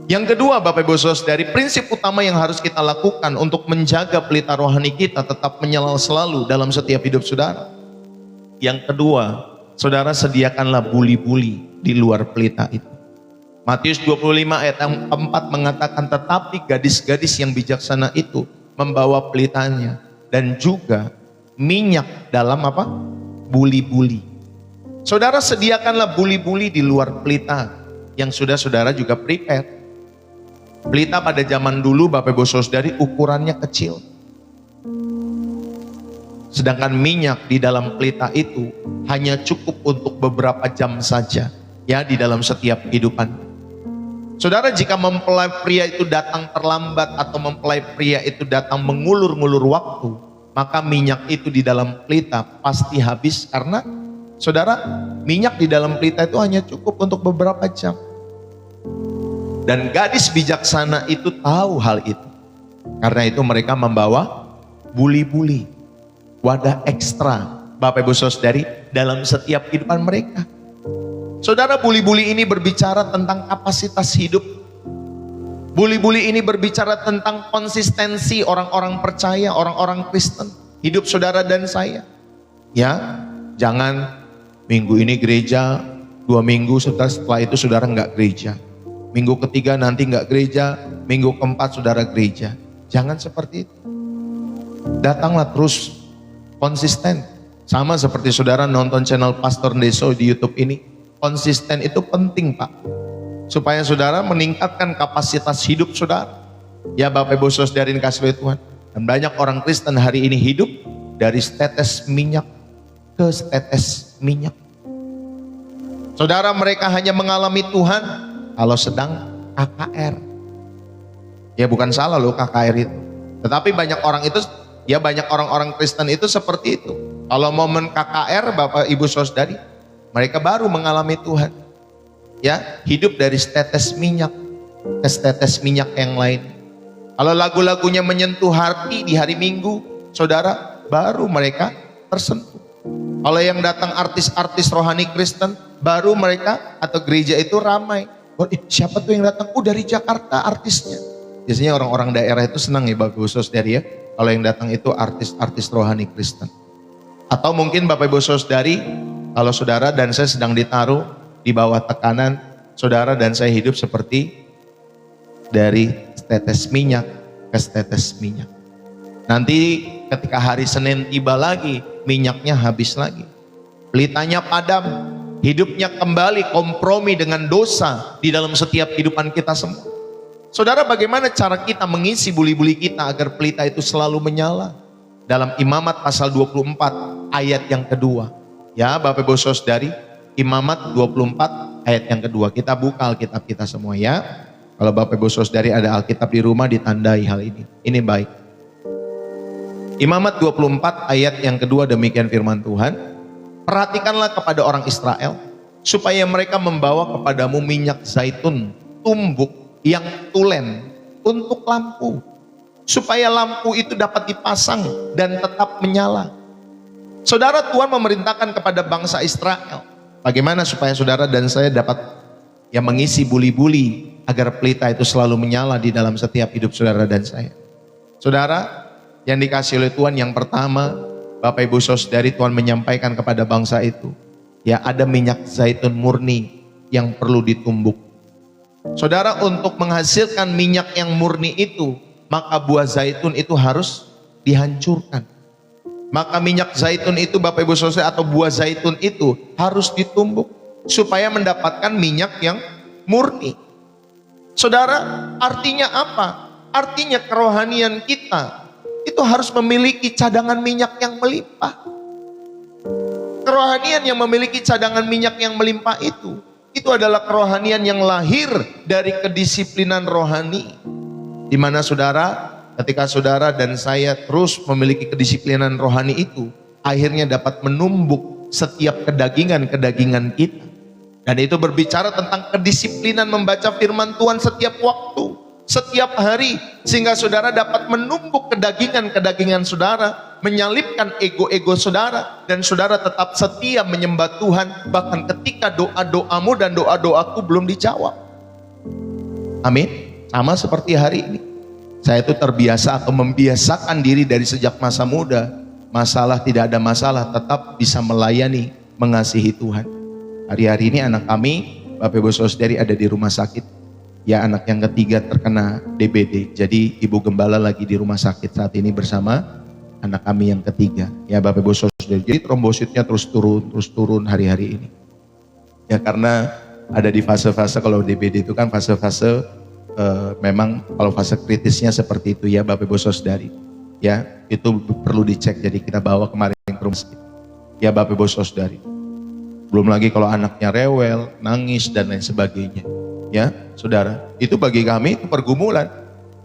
Yang kedua, Bapak Ibu Saudari, prinsip utama yang harus kita lakukan untuk menjaga pelita rohani kita tetap menyala selalu dalam setiap hidup saudara. Yang kedua, saudara sediakanlah buli-buli di luar pelita itu. Matius 25 ayat 4 mengatakan, tetapi gadis-gadis yang bijaksana itu membawa pelitanya dan juga minyak dalam apa? Buli-buli. Saudara sediakanlah buli-buli di luar pelita yang sudah saudara juga prepare. Pelita pada zaman dulu Bapak Ibu Saudari ukurannya kecil. Sedangkan minyak di dalam pelita itu hanya cukup untuk beberapa jam saja ya di dalam setiap kehidupan. Saudara, jika mempelai pria itu datang terlambat atau mempelai pria itu datang mengulur-ngulur waktu, maka minyak itu di dalam pelita pasti habis karena saudara, minyak di dalam pelita itu hanya cukup untuk beberapa jam. Dan gadis bijaksana itu tahu hal itu. Karena itu mereka membawa buli-buli, wadah ekstra Bapak Ibu Saudari dalam setiap kehidupan mereka. Saudara, buli-buli ini berbicara tentang kapasitas hidup. Buli-buli ini berbicara tentang konsistensi orang-orang percaya, orang-orang Kristen. Hidup saudara dan saya. Ya, jangan minggu ini gereja, 2 minggu setelah itu saudara nggak gereja. Minggu ketiga nanti nggak gereja, minggu keempat saudara gereja. Jangan seperti itu. Datanglah terus konsisten. Sama seperti saudara nonton channel Pastor Deso di YouTube ini. Konsisten itu penting, Pak. Supaya saudara meningkatkan kapasitas hidup saudara. Ya Bapak Ibu Saudari kasih Tuhan. Dan banyak orang Kristen hari ini hidup dari setetes minyak ke setetes minyak. Saudara, mereka hanya mengalami Tuhan kalau sedang KKR. Ya bukan salah loh KKR itu. Tetapi banyak orang itu, ya banyak orang-orang Kristen itu seperti itu. Kalau momen KKR Bapak Ibu Saudari, mereka baru mengalami Tuhan. Ya, hidup dari setetes minyak ke setetes minyak yang lain. Kalau lagu-lagunya menyentuh hati di hari Minggu, saudara, baru mereka tersentuh. Kalau yang datang artis-artis rohani Kristen, baru mereka atau gereja itu ramai. Oh, siapa tuh yang datang? Oh, dari Jakarta artisnya. Biasanya orang-orang daerah itu senang ya Bapak Ibu Saudari ya, kalau yang datang itu artis-artis rohani Kristen. Atau mungkin Bapak Ibu Saudari, kalau saudara dan saya sedang ditaruh di bawah tekanan, saudara dan saya hidup seperti dari setetes minyak ke setetes minyak. Nanti ketika hari Senin tiba lagi, minyaknya habis lagi. Pelitanya padam. Hidupnya kembali kompromi dengan dosa di dalam setiap kehidupan kita semua. Saudara, bagaimana cara kita mengisi buli-buli kita agar pelita itu selalu menyala? Dalam Imamat pasal 24 ayat yang kedua. Ya Bapak Ibu Saudari, Imamat 24 ayat yang kedua. Kita buka Alkitab kita semua ya. Kalau Bapak Ibu Saudari ada Alkitab di rumah, ditandai hal ini. Ini baik. Imamat 24 ayat yang kedua, demikian firman Tuhan. Perhatikanlah kepada orang Israel, supaya mereka membawa kepadamu minyak zaitun tumbuk yang tulen untuk lampu, supaya lampu itu dapat dipasang dan tetap menyala. Saudara, Tuhan memerintahkan kepada bangsa Israel, bagaimana supaya saudara dan saya dapat mengisi buli-buli agar pelita itu selalu menyala di dalam setiap hidup saudara dan saya. Saudara, yang dikasih oleh Tuhan, yang pertama, Bapak Ibu Saudari, Tuhan menyampaikan kepada bangsa itu, ya ada minyak zaitun murni yang perlu ditumbuk. Saudara, untuk menghasilkan minyak yang murni itu, maka buah zaitun itu harus dihancurkan. Maka minyak zaitun itu Bapak Ibu Saudari atau buah zaitun itu harus ditumbuk supaya mendapatkan minyak yang murni. Saudara, artinya apa? Artinya kerohanian kita itu harus memiliki cadangan minyak yang melimpah. Kerohanian yang memiliki cadangan minyak yang melimpah itu adalah kerohanian yang lahir dari kedisiplinan rohani. Di mana saudara, ketika saudara dan saya terus memiliki kedisiplinan rohani itu, akhirnya dapat menumbuk setiap kedagingan-kedagingan kita. Dan itu berbicara tentang kedisiplinan membaca firman Tuhan setiap waktu, setiap hari, sehingga saudara dapat menumbuk kedagingan-kedagingan saudara menyalipkan ego-ego saudara, dan saudara tetap setia menyembah Tuhan bahkan ketika doa-doamu dan doa-doaku belum dijawab. Amin. Sama seperti hari ini, saya itu terbiasa atau membiasakan diri dari sejak masa muda, masalah tidak ada masalah, tetap bisa melayani, mengasihi Tuhan. Hari-hari ini anak kami, Bapak Ibu Saudari, ada di rumah sakit. Ya, anak yang ketiga terkena DBD. Jadi Ibu Gembala lagi di rumah sakit saat ini bersama anak kami yang ketiga. Ya Bapak Ibu Saudari. Jadi trombositnya terus turun hari-hari ini. Ya karena ada di fase-fase, kalau DBD itu kan fase-fase memang kalau fase kritisnya seperti itu ya Bapak Ibu Saudari. Ya, itu perlu dicek, jadi kita bawa kemarin ke rumah sakit. Ya Bapak Ibu Saudari. Belum lagi kalau anaknya rewel, nangis dan lain sebagainya. Ya, saudara, itu bagi kami itu pergumulan,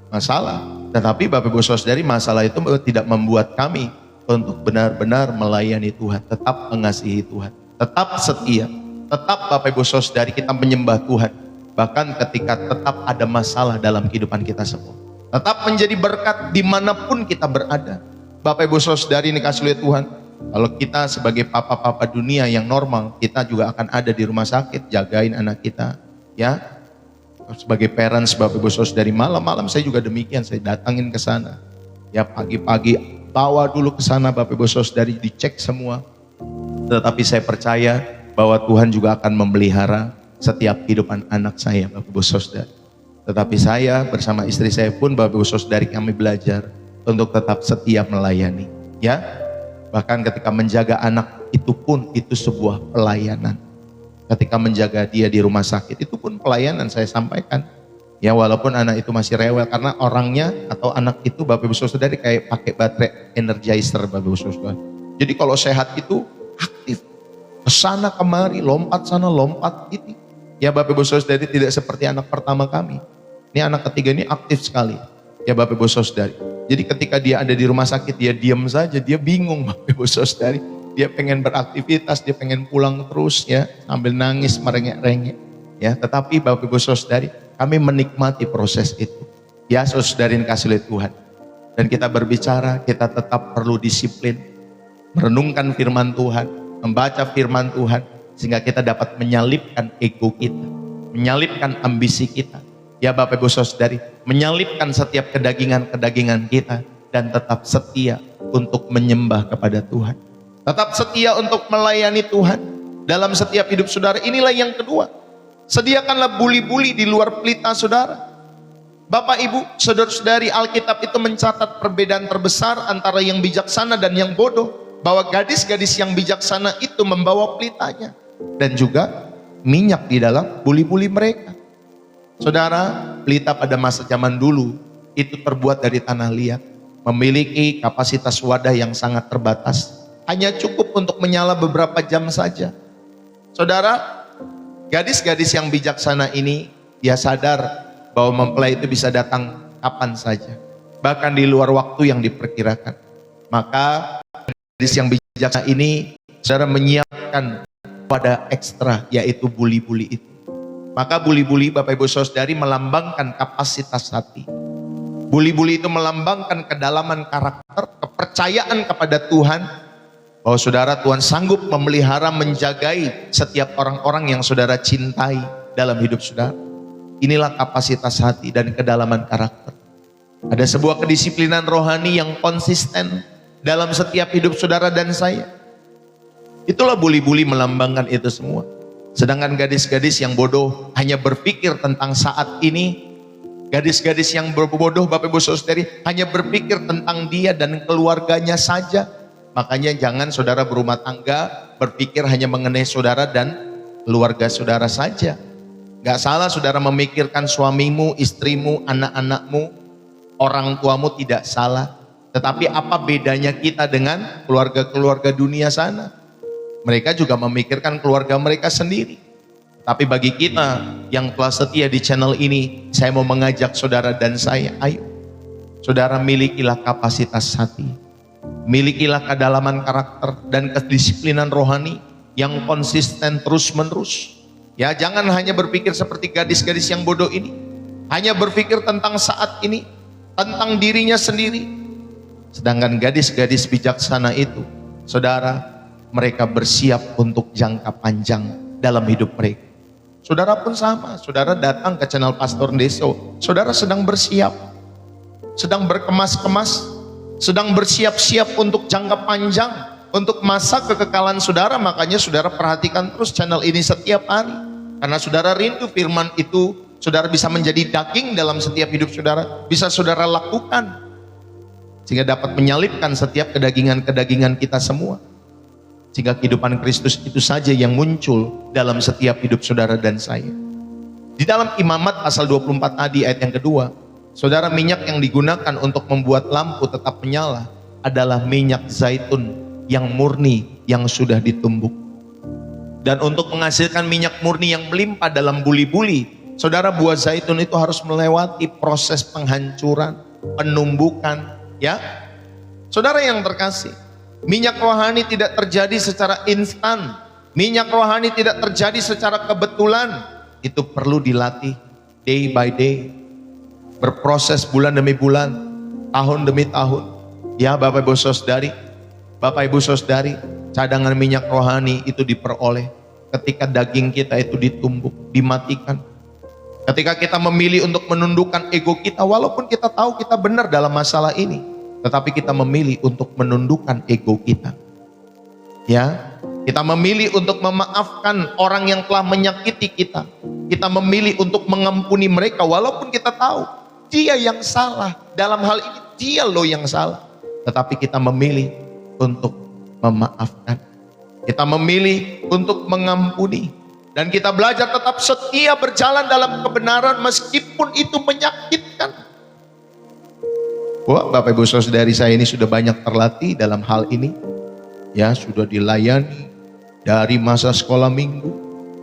masalah. Tetapi Bapak Ibu Saudari, masalah itu tidak membuat kami untuk benar-benar melayani Tuhan, tetap mengasihi Tuhan, tetap setia, tetap Bapak Ibu Saudari kita menyembah Tuhan. Bahkan ketika tetap ada masalah dalam kehidupan kita semua, tetap menjadi berkat dimanapun kita berada. Bapak Ibu Saudari ini kasih lihat Tuhan, kalau kita sebagai papa-papa dunia yang normal, kita juga akan ada di rumah sakit, jagain anak kita, ya. Sebagai parents, Bapak Ibu Saudari, malam-malam saya juga demikian, saya datangin ke sana. Ya pagi-pagi bawa dulu ke sana Bapak Ibu Saudari, dicek semua. Tetapi saya percaya bahwa Tuhan juga akan memelihara setiap kehidupan anak saya Bapak Ibu Saudari. Tetapi saya bersama istri saya pun Bapak Ibu Saudari, kami belajar untuk tetap setia melayani. Ya, bahkan ketika menjaga anak itu pun itu sebuah pelayanan. Ketika menjaga dia di rumah sakit itu pun pelayanan, saya sampaikan. Ya walaupun anak itu masih rewel, karena orangnya atau anak itu Bapak Ibu Saudari kayak pakai baterai energizer Bapak Ibu Saudari. Jadi kalau sehat itu aktif, kesana kemari, lompat sana lompat itu. Ya Bapak Ibu Saudari, tidak seperti anak pertama kami. Ini anak ketiga ini aktif sekali. Ya Bapak Ibu Saudari. Jadi ketika dia ada di rumah sakit, dia diam saja, dia bingung Bapak Ibu Saudari. Dia pengen beraktivitas, dia pengen pulang terus ya, sambil nangis merengek-rengek. Ya, tetapi Bapak Ibu Saudari, kami menikmati proses itu. Ya Saudari kasih lihat Tuhan. Dan kita berbicara, kita tetap perlu disiplin, merenungkan firman Tuhan, membaca firman Tuhan, sehingga kita dapat menyalipkan ego kita, menyalipkan ambisi kita. Ya Bapak Ibu Saudari, menyalipkan setiap kedagingan-kedagingan kita, dan tetap setia untuk menyembah kepada Tuhan. Tetap setia untuk melayani Tuhan dalam setiap hidup saudara. Inilah yang kedua. Sediakanlah buli-buli di luar pelita saudara. Bapak Ibu, saudara-saudari, Alkitab itu mencatat perbedaan terbesar antara yang bijaksana dan yang bodoh. Bahwa gadis-gadis yang bijaksana itu membawa pelitanya. Dan juga minyak di dalam buli-buli mereka. Saudara, pelita pada masa zaman dulu itu terbuat dari tanah liat. Memiliki kapasitas wadah yang sangat terbatas. Hanya cukup untuk menyala beberapa jam saja. Saudara, gadis-gadis yang bijaksana ini, dia sadar bahwa mempelai itu bisa datang kapan saja. Bahkan di luar waktu yang diperkirakan. Maka gadis yang bijaksana ini, saudara menyiapkan wadah ekstra, yaitu buli-buli itu. Maka buli-buli Bapak Ibu Saudari melambangkan kapasitas hati. Buli-buli itu melambangkan kedalaman karakter, kepercayaan kepada Tuhan. Bahwa saudara, Tuhan sanggup memelihara, menjagai setiap orang-orang yang saudara cintai dalam hidup saudara. Inilah kapasitas hati dan kedalaman karakter. Ada sebuah kedisiplinan rohani yang konsisten dalam setiap hidup saudara dan saya. Itulah buli-buli melambangkan itu semua. Sedangkan gadis-gadis yang bodoh hanya berpikir tentang saat ini. Gadis-gadis yang bodoh Bapak Ibu Saudari hanya berpikir tentang dia dan keluarganya saja. Makanya jangan saudara berumah tangga berpikir hanya mengenai saudara dan keluarga saudara saja. Gak salah saudara memikirkan suamimu, istrimu, anak-anakmu, orang tuamu, tidak salah. Tetapi apa bedanya kita dengan keluarga-keluarga dunia sana? Mereka juga memikirkan keluarga mereka sendiri. Tapi bagi kita yang telah setia di channel ini, saya mau mengajak saudara dan saya, ayo saudara, milikilah kapasitas hati. Milikilah kedalaman karakter dan kedisiplinan rohani yang konsisten terus-menerus. Ya, jangan hanya berpikir seperti gadis-gadis yang bodoh ini. Hanya berpikir tentang saat ini, tentang dirinya sendiri. Sedangkan gadis-gadis bijaksana itu, saudara, mereka bersiap untuk jangka panjang dalam hidup mereka. Saudara pun sama, saudara datang ke channel Pastor Deso, saudara sedang bersiap, sedang berkemas-kemas, sedang bersiap-siap untuk jangka panjang, untuk masa kekekalan saudara. Makanya saudara perhatikan terus channel ini setiap hari, karena saudara rindu firman itu, saudara bisa menjadi daging dalam setiap hidup saudara, bisa saudara lakukan, sehingga dapat menyalipkan setiap kedagingan-kedagingan kita semua. Sehingga kehidupan Kristus itu saja yang muncul dalam setiap hidup saudara dan saya. Di dalam Imamat pasal 24 tadi ayat yang kedua, saudara, minyak yang digunakan untuk membuat lampu tetap menyala adalah minyak zaitun yang murni yang sudah ditumbuk. Dan untuk menghasilkan minyak murni yang melimpah dalam buli-buli, saudara, buah zaitun itu harus melewati proses penghancuran, penumbukan, ya. Saudara yang terkasih, minyak rohani tidak terjadi secara instan. Minyak rohani tidak terjadi secara kebetulan. Itu perlu dilatih day by day, berproses bulan demi bulan, tahun demi tahun. Ya Bapak Ibu Saudari, Bapak Ibu Saudari, cadangan minyak rohani itu diperoleh ketika daging kita itu ditumbuk, dimatikan. Ketika kita memilih untuk menundukkan ego kita, walaupun kita tahu kita benar dalam masalah ini, tetapi kita memilih untuk menundukkan ego kita. Ya, kita memilih untuk memaafkan orang yang telah menyakiti kita. Kita memilih untuk mengampuni mereka, walaupun kita tahu dia yang salah. Dalam hal ini dia loh yang salah. Tetapi kita memilih untuk memaafkan. Kita memilih untuk mengampuni. Dan kita belajar tetap setia berjalan dalam kebenaran meskipun itu menyakitkan. Wah, Bapak Ibu Saudari, saya ini sudah banyak terlatih dalam hal ini. Ya, sudah dilayani dari masa sekolah minggu,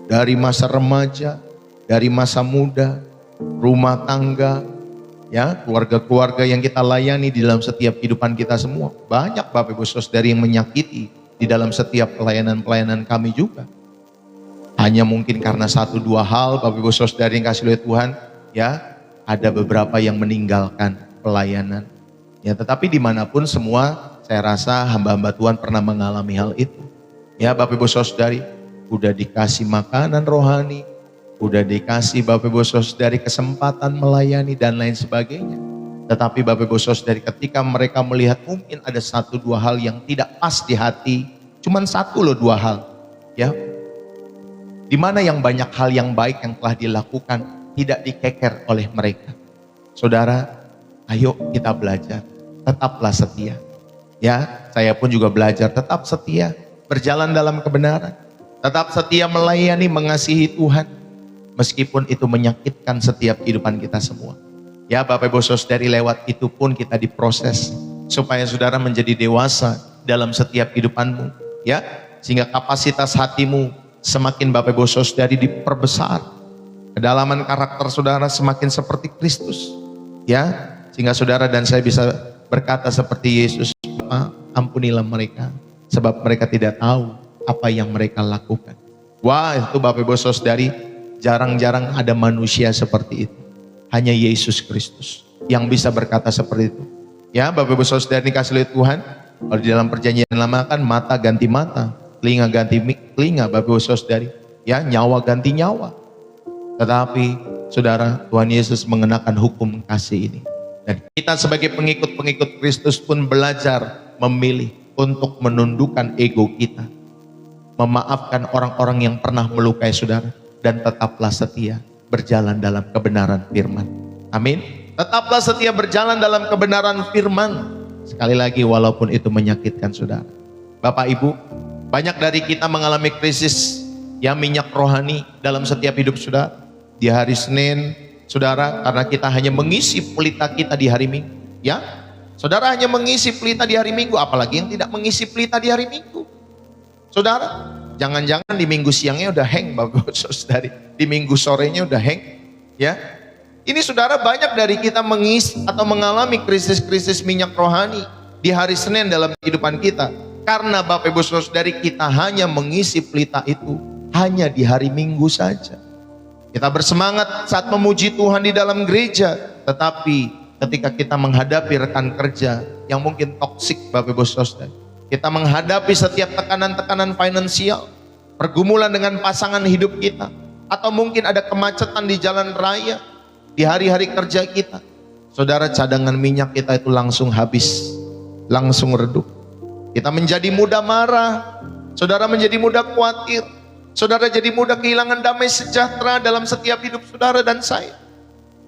dari masa remaja, dari masa muda, rumah tangga, ya, keluarga-keluarga yang kita layani di dalam setiap kehidupan kita semua. Banyak Bapak Ibu Saudari yang menyakiti di dalam setiap pelayanan-pelayanan kami juga. Hanya mungkin karena satu dua hal, Bapak Ibu Saudari yang kasih oleh Tuhan, ya, ada beberapa yang meninggalkan pelayanan. Ya, tetapi dimanapun semua, saya rasa hamba-hamba Tuhan pernah mengalami hal itu. Ya, Bapak Ibu Saudari, udah dikasih makanan rohani, udah dikasih Bapak Ibu Saudari kesempatan melayani dan lain sebagainya. Tetapi Bapak Ibu Saudari, ketika mereka melihat mungkin ada satu dua hal yang tidak pas di hati, cuman satu loh dua hal, ya. Di mana yang banyak hal yang baik yang telah dilakukan tidak dikeker oleh mereka. Saudara, ayo kita belajar, tetaplah setia. Ya, saya pun juga belajar tetap setia, berjalan dalam kebenaran, tetap setia melayani, mengasihi Tuhan, meskipun itu menyakitkan setiap kehidupan kita semua. Ya, Bapak Ibu Saudari, lewat itu pun kita diproses supaya saudara menjadi dewasa dalam setiap kehidupanmu, ya, sehingga kapasitas hatimu semakin Bapak Ibu Saudari diperbesar, kedalaman karakter saudara semakin seperti Kristus, ya, sehingga saudara dan saya bisa berkata seperti Yesus, ampunilah mereka sebab mereka tidak tahu apa yang mereka lakukan. Wah, itu Bapak Ibu Saudari, jarang-jarang ada manusia seperti itu. Hanya Yesus Kristus yang bisa berkata seperti itu. Ya, Bapak Ibu Saudari dikasih oleh Tuhan, kalau di dalam perjanjian lama kan mata ganti mata, telinga ganti telinga, Bapak Ibu Saudari, ya, nyawa ganti nyawa. Tetapi saudara, Tuhan Yesus mengenakan hukum kasih ini. Dan kita sebagai pengikut-pengikut Kristus pun belajar memilih untuk menundukkan ego kita, memaafkan orang-orang yang pernah melukai saudara, dan tetaplah setia berjalan dalam kebenaran firman. Amin. Tetaplah setia berjalan dalam kebenaran firman. Sekali lagi, walaupun itu menyakitkan saudara. Bapak Ibu, banyak dari kita mengalami krisis yang minyak rohani dalam setiap hidup saudara. Di hari Senin, saudara, karena kita hanya mengisi pelita kita di hari Minggu, ya, saudara hanya mengisi pelita di hari Minggu, apalagi yang tidak mengisi pelita di hari Minggu. Saudara, jangan-jangan di Minggu siangnya udah hang, Bapak Saudari, di Minggu sorenya udah hang, ya. Ini saudara, banyak dari kita mengisi atau mengalami krisis-krisis minyak rohani di hari Senin dalam kehidupan kita, karena Bapak Ibu Saudari, kita hanya mengisi pelita itu hanya di hari Minggu saja. Kita bersemangat saat memuji Tuhan di dalam gereja, tetapi ketika kita menghadapi rekan kerja yang mungkin toksik, Bapak Ibu Saudara. Kita menghadapi setiap tekanan-tekanan finansial, pergumulan dengan pasangan hidup kita, atau mungkin ada kemacetan di jalan raya, di hari-hari kerja kita. Saudara, cadangan minyak kita itu langsung habis, langsung redup. Kita menjadi mudah marah, saudara menjadi mudah khawatir, saudara jadi mudah kehilangan damai sejahtera dalam setiap hidup saudara dan saya.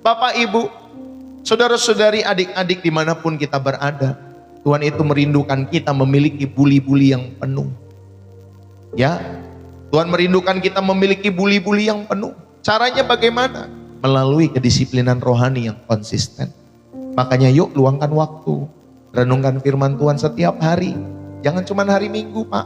Bapak, Ibu, saudara-saudari, adik-adik dimanapun kita berada, Tuhan itu merindukan kita memiliki buli-buli yang penuh. Ya, Tuhan merindukan kita memiliki buli-buli yang penuh. Caranya bagaimana? Melalui kedisiplinan rohani yang konsisten. Makanya yuk luangkan waktu, renungkan firman Tuhan setiap hari. Jangan cuma hari Minggu, Pak.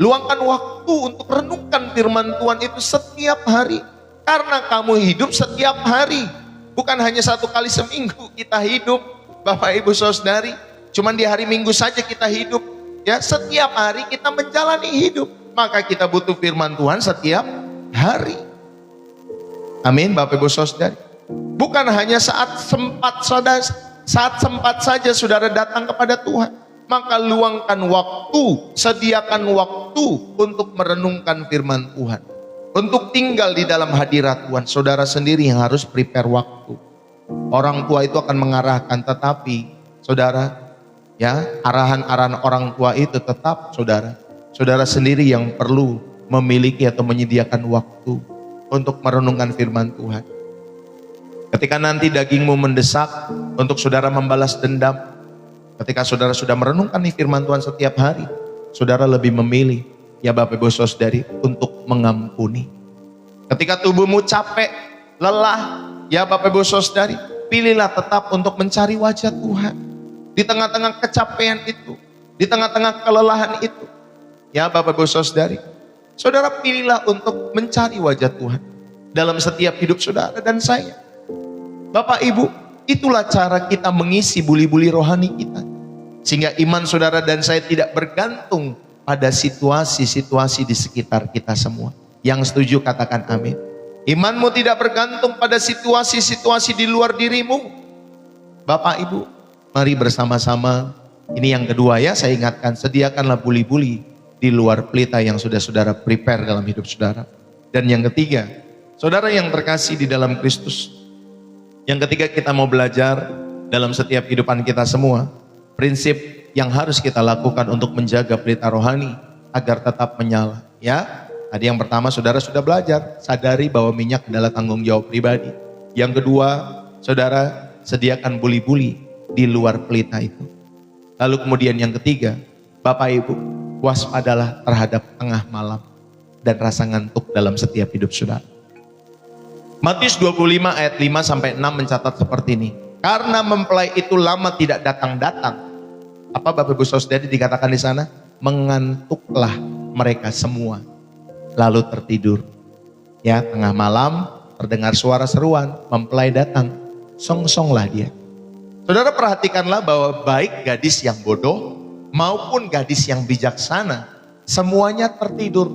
Luangkan waktu untuk renungkan firman Tuhan itu setiap hari. Karena kamu hidup setiap hari. Bukan hanya satu kali seminggu kita hidup, Bapak Ibu Saudari. Cuman di hari Minggu saja kita hidup. Ya, setiap hari kita menjalani hidup. Maka kita butuh firman Tuhan setiap hari. Amin, Bapak Ibu Saudari. Bukan hanya saat sempat saja saudara datang kepada Tuhan. Maka luangkan waktu, sediakan waktu untuk merenungkan firman Tuhan. Untuk tinggal di dalam hadirat Tuhan. Saudara sendiri yang harus prepare waktu. Orang tua itu akan mengarahkan, tetapi saudara, ya, arahan-arahan orang tua itu tetap saudara sendiri yang perlu memiliki atau menyediakan waktu untuk merenungkan firman Tuhan. Ketika nanti dagingmu mendesak untuk saudara membalas dendam, ketika saudara sudah merenungkan firman Tuhan setiap hari, saudara lebih memilih, ya Bapak Ibu Saudari, untuk mengampuni. Ketika tubuhmu capek, lelah, ya Bapak Ibu Saudari, pilihlah tetap untuk mencari wajah Tuhan. Di tengah-tengah kecapean itu, di tengah-tengah kelelahan itu, ya Bapak Ibu Saudari, saudara pilihlah untuk mencari wajah Tuhan dalam setiap hidup saudara dan saya. Bapak Ibu, itulah cara kita mengisi buli-buli rohani kita. Sehingga iman saudara dan saya tidak bergantung pada situasi-situasi di sekitar kita semua. Yang setuju katakan amin. Imanmu tidak bergantung pada situasi-situasi di luar dirimu. Bapak Ibu, mari bersama-sama. Ini yang kedua ya, saya ingatkan, sediakanlah buli-buli di luar pelita yang sudah saudara prepare dalam hidup saudara. Dan yang ketiga, saudara yang terkasih di dalam Kristus, yang ketiga kita mau belajar dalam setiap kehidupan kita semua, prinsip yang harus kita lakukan untuk menjaga pelita rohani agar tetap menyala. Ya, tadi yang pertama saudara sudah belajar, sadari bahwa minyak adalah tanggung jawab pribadi. Yang kedua, saudara sediakan buli-buli di luar pelita itu. Lalu kemudian yang ketiga, Bapak Ibu, waspadalah terhadap tengah malam dan rasa ngantuk dalam setiap hidup saudara. Matius 25 ayat 5 sampai 6 mencatat seperti ini. Karena mempelai itu lama tidak datang-datang. Apa Bapak Ibu Saudari dikatakan di sana? Mengantuklah mereka semua, lalu tertidur. Ya, tengah malam terdengar suara seruan, mempelai datang, song-songlah dia. Saudara perhatikanlah bahwa baik gadis yang bodoh maupun gadis yang bijaksana, semuanya tertidur.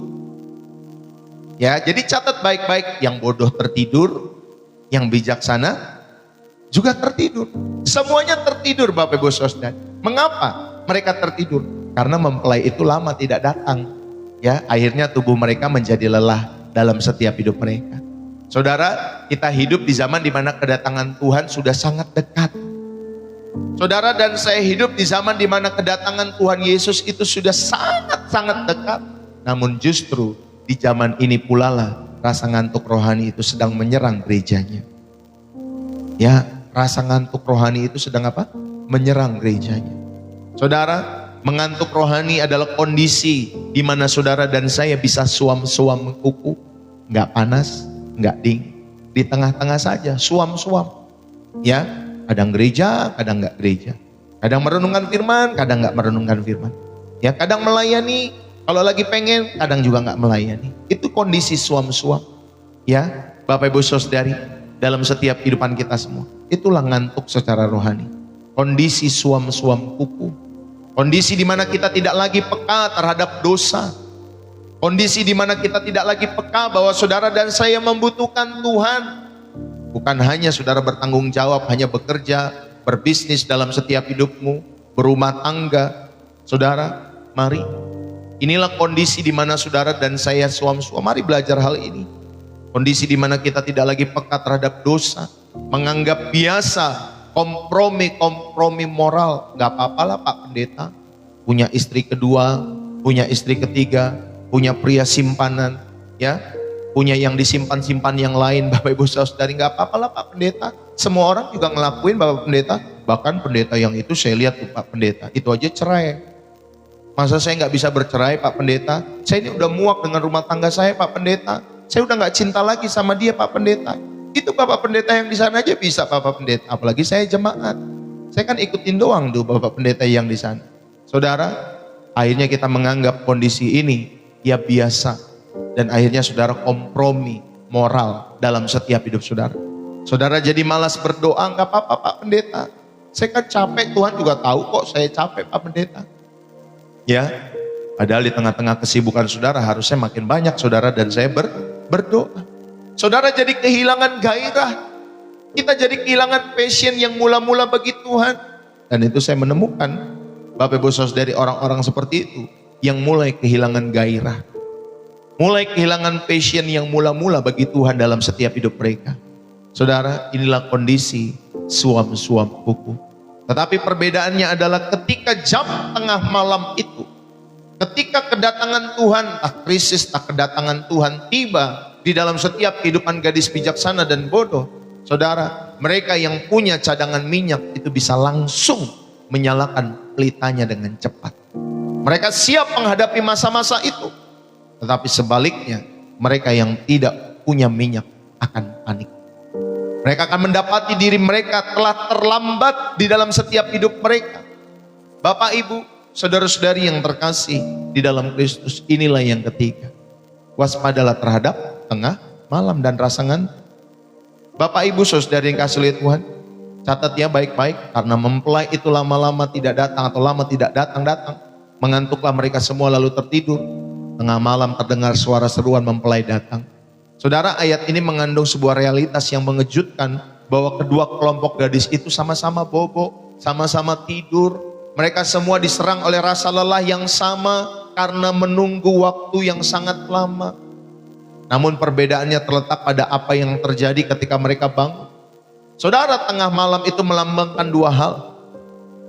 Ya, jadi catat baik-baik, yang bodoh tertidur, yang bijaksana juga tertidur. Semuanya tertidur Bapak Ibu Saudara. Mengapa mereka tertidur? Karena mempelai itu lama tidak datang. Ya, akhirnya tubuh mereka menjadi lelah dalam setiap hidup mereka. Saudara, kita hidup di zaman di mana kedatangan Tuhan sudah sangat dekat. Saudara dan saya hidup di zaman di mana kedatangan Tuhan Yesus itu sudah sangat-sangat dekat. Namun justru di zaman ini pula lah rasa ngantuk rohani itu sedang menyerang gerejanya. Ya, rasa ngantuk rohani itu sedang apa? Menyerang gerejanya. Saudara, mengantuk rohani adalah kondisi di mana saudara dan saya bisa suam-suam kuku, nggak panas, nggak dingin, di tengah-tengah saja, suam-suam. Ya, kadang gereja, kadang nggak gereja, kadang merenungkan firman, kadang nggak merenungkan firman. Ya, kadang melayani, kalau lagi pengen, kadang juga nggak melayani. Itu kondisi suam-suam. Ya, Bapak Ibu Saudari, dalam setiap kehidupan kita semua, itulah ngantuk secara rohani. Kondisi suam-suam kuku. Kondisi di mana kita tidak lagi peka terhadap dosa. Kondisi di mana kita tidak lagi peka bahwa saudara dan saya membutuhkan Tuhan. Bukan hanya saudara bertanggung jawab, hanya bekerja, berbisnis dalam setiap hidupmu, berumah tangga. Saudara, mari. Inilah kondisi di mana saudara dan saya suam-suam, mari belajar hal ini. Kondisi di mana kita tidak lagi peka terhadap dosa, menganggap biasa kompromi moral. Gak apa-apalah Pak Pendeta, punya istri kedua, punya istri ketiga, punya pria simpanan, ya, punya yang disimpan-simpan yang lain. Bapak Ibu Saudari, gak apa-apalah Pak Pendeta. Semua orang juga ngelakuin Bapak Pendeta. Bahkan pendeta yang itu saya lihat tuh Pak Pendeta, itu aja cerai. Masa saya nggak bisa bercerai Pak Pendeta? Saya ini udah muak dengan rumah tangga saya Pak Pendeta. Saya udah nggak cinta lagi sama dia Pak Pendeta. Itu Bapak Pendeta yang di sana aja bisa Bapak Pendeta. Apalagi saya jemaat. Saya kan ikutin doang tuh Bapak Pendeta yang di sana. Saudara, akhirnya kita menganggap kondisi ini ya biasa. Dan akhirnya saudara kompromi moral dalam setiap hidup saudara. Saudara jadi malas berdoa, nggak apa-apa Pak Pendeta. Saya kan capek, Tuhan juga tahu kok saya capek Pak Pendeta. Ya, padahal di tengah-tengah kesibukan saudara harusnya makin banyak saudara dan saya berdoa. Saudara jadi kehilangan gairah. Kita jadi kehilangan passion yang mula-mula bagi Tuhan. Dan itu saya menemukan Bapak Ibu Saudara dari orang-orang seperti itu yang mulai kehilangan gairah. Mulai kehilangan passion yang mula-mula bagi Tuhan dalam setiap hidup mereka. Saudara, inilah kondisi suam-suam kuku. Tetapi perbedaannya adalah ketika jam tengah malam itu, ketika kedatangan Tuhan, krisis kedatangan Tuhan tiba di dalam setiap kehidupan gadis bijaksana dan bodoh. Saudara, mereka yang punya cadangan minyak itu bisa langsung menyalakan pelitanya dengan cepat. Mereka siap menghadapi masa-masa itu. Tetapi sebaliknya, mereka yang tidak punya minyak akan panik. Mereka akan mendapati diri mereka telah terlambat di dalam setiap hidup mereka. Bapak Ibu, saudara-saudari yang terkasih di dalam Kristus, inilah yang ketiga. Waspadalah terhadap tengah malam dan rasa ngantuk. Bapak Ibu saudari yang kasih lihat Tuhan, catat ya baik-baik, karena mempelai itu lama-lama tidak datang atau lama tidak datang-datang. Mengantuklah mereka semua lalu tertidur. Tengah malam terdengar suara seruan mempelai datang. Saudara, ayat ini mengandung sebuah realitas yang mengejutkan bahwa kedua kelompok gadis itu sama-sama bobo, sama-sama tidur. Mereka semua diserang oleh rasa lelah yang sama karena menunggu waktu yang sangat lama. Namun perbedaannya terletak pada apa yang terjadi ketika mereka bangun. Saudara, tengah malam itu melambangkan dua hal.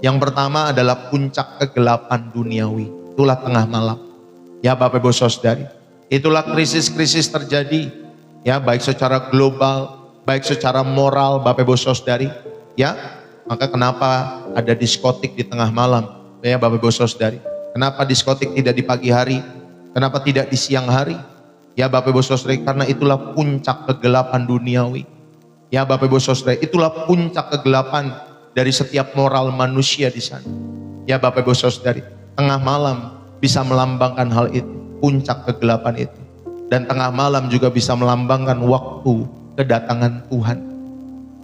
Yang pertama adalah puncak kegelapan duniawi. Itulah tengah malam. Ya Bapak Ibu Saudari. Itulah krisis-krisis terjadi, ya, baik secara global, baik secara moral, Bapak Ibu Saudari, ya. Maka kenapa ada diskotik di tengah malam, ya Bapak Ibu Saudari? Kenapa diskotik tidak di pagi hari? Kenapa tidak di siang hari? Ya Bapak Ibu Saudari, karena itulah puncak kegelapan duniawi. Ya Bapak Ibu Saudari, itulah puncak kegelapan dari setiap moral manusia di sana. Ya Bapak Ibu Saudari, tengah malam bisa melambangkan hal itu. Puncak kegelapan itu. Dan tengah malam juga bisa melambangkan waktu kedatangan Tuhan.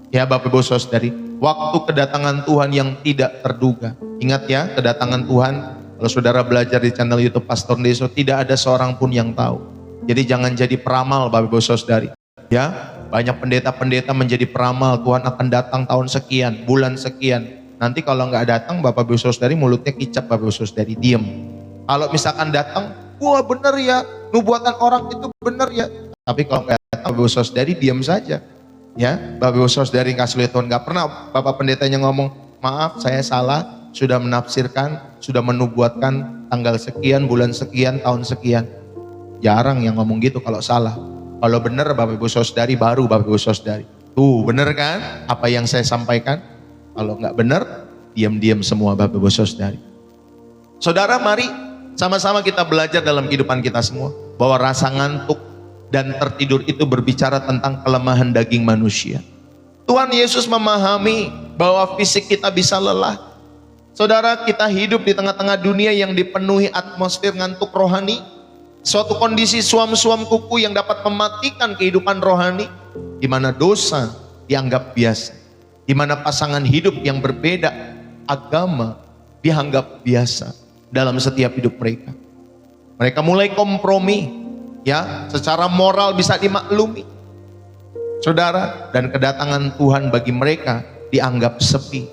Ya Bapak Ibu Saudari, waktu kedatangan Tuhan yang tidak terduga. Ingat ya, kedatangan Tuhan, kalau saudara belajar di channel YouTube Pastor Deso, tidak ada seorang pun yang tahu. Jadi jangan jadi peramal Bapak Ibu Saudari. Ya, banyak pendeta-pendeta menjadi peramal, Tuhan akan datang tahun sekian, bulan sekian. Nanti kalau nggak datang Bapak Ibu Saudari mulutnya kicap Bapak Ibu Saudari, diem. Kalau misalkan datang, wah benar ya, nubuatan orang itu benar ya. Tapi kalau nggak datang Bapak Ibu Saudari diam saja. Ya, Bapak Ibu Saudari kasih lihat Tuhan, nggak pernah Bapak pendetanya ngomong, maaf saya salah, sudah menafsirkan, sudah menubuatkan tanggal sekian, bulan sekian, tahun sekian. Jarang yang ngomong gitu kalau salah. Kalau benar Bapak Ibu Saudari baru Bapak Ibu Saudari. Tuh benar kan apa yang saya sampaikan? Kalau nggak benar, diam-diam semua Bapak Ibu Saudari. Saudara, mari sama-sama kita belajar dalam kehidupan kita semua bahwa rasa ngantuk dan tertidur itu berbicara tentang kelemahan daging manusia. Tuhan Yesus memahami bahwa fisik kita bisa lelah. Saudara, kita hidup di tengah-tengah dunia yang dipenuhi atmosfer ngantuk rohani. Suatu kondisi suam-suam kuku yang dapat mematikan kehidupan rohani, di mana dosa dianggap biasa, di mana pasangan hidup yang berbeda agama dianggap biasa dalam setiap hidup mereka. Mereka mulai kompromi, ya, secara moral bisa dimaklumi. Saudara, dan kedatangan Tuhan bagi mereka dianggap sepi.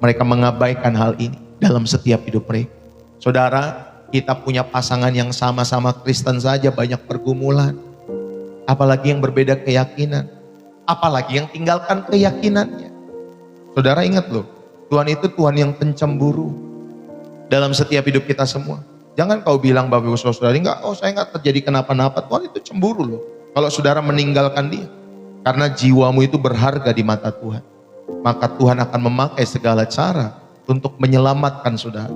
Mereka mengabaikan hal ini dalam setiap hidup mereka. Saudara, kita punya pasangan yang sama-sama Kristen saja banyak pergumulan. Apalagi yang berbeda keyakinan. Apalagi yang tinggalkan keyakinannya. Saudara ingat loh, Tuhan itu Tuhan yang pencemburu dalam setiap hidup kita semua. Jangan kau bilang Bapak Ibu Saudara, enggak, saya enggak terjadi kenapa-napa. Tuhan itu cemburu loh kalau saudara meninggalkan dia. Karena jiwamu itu berharga di mata Tuhan. Maka Tuhan akan memakai segala cara untuk menyelamatkan saudara.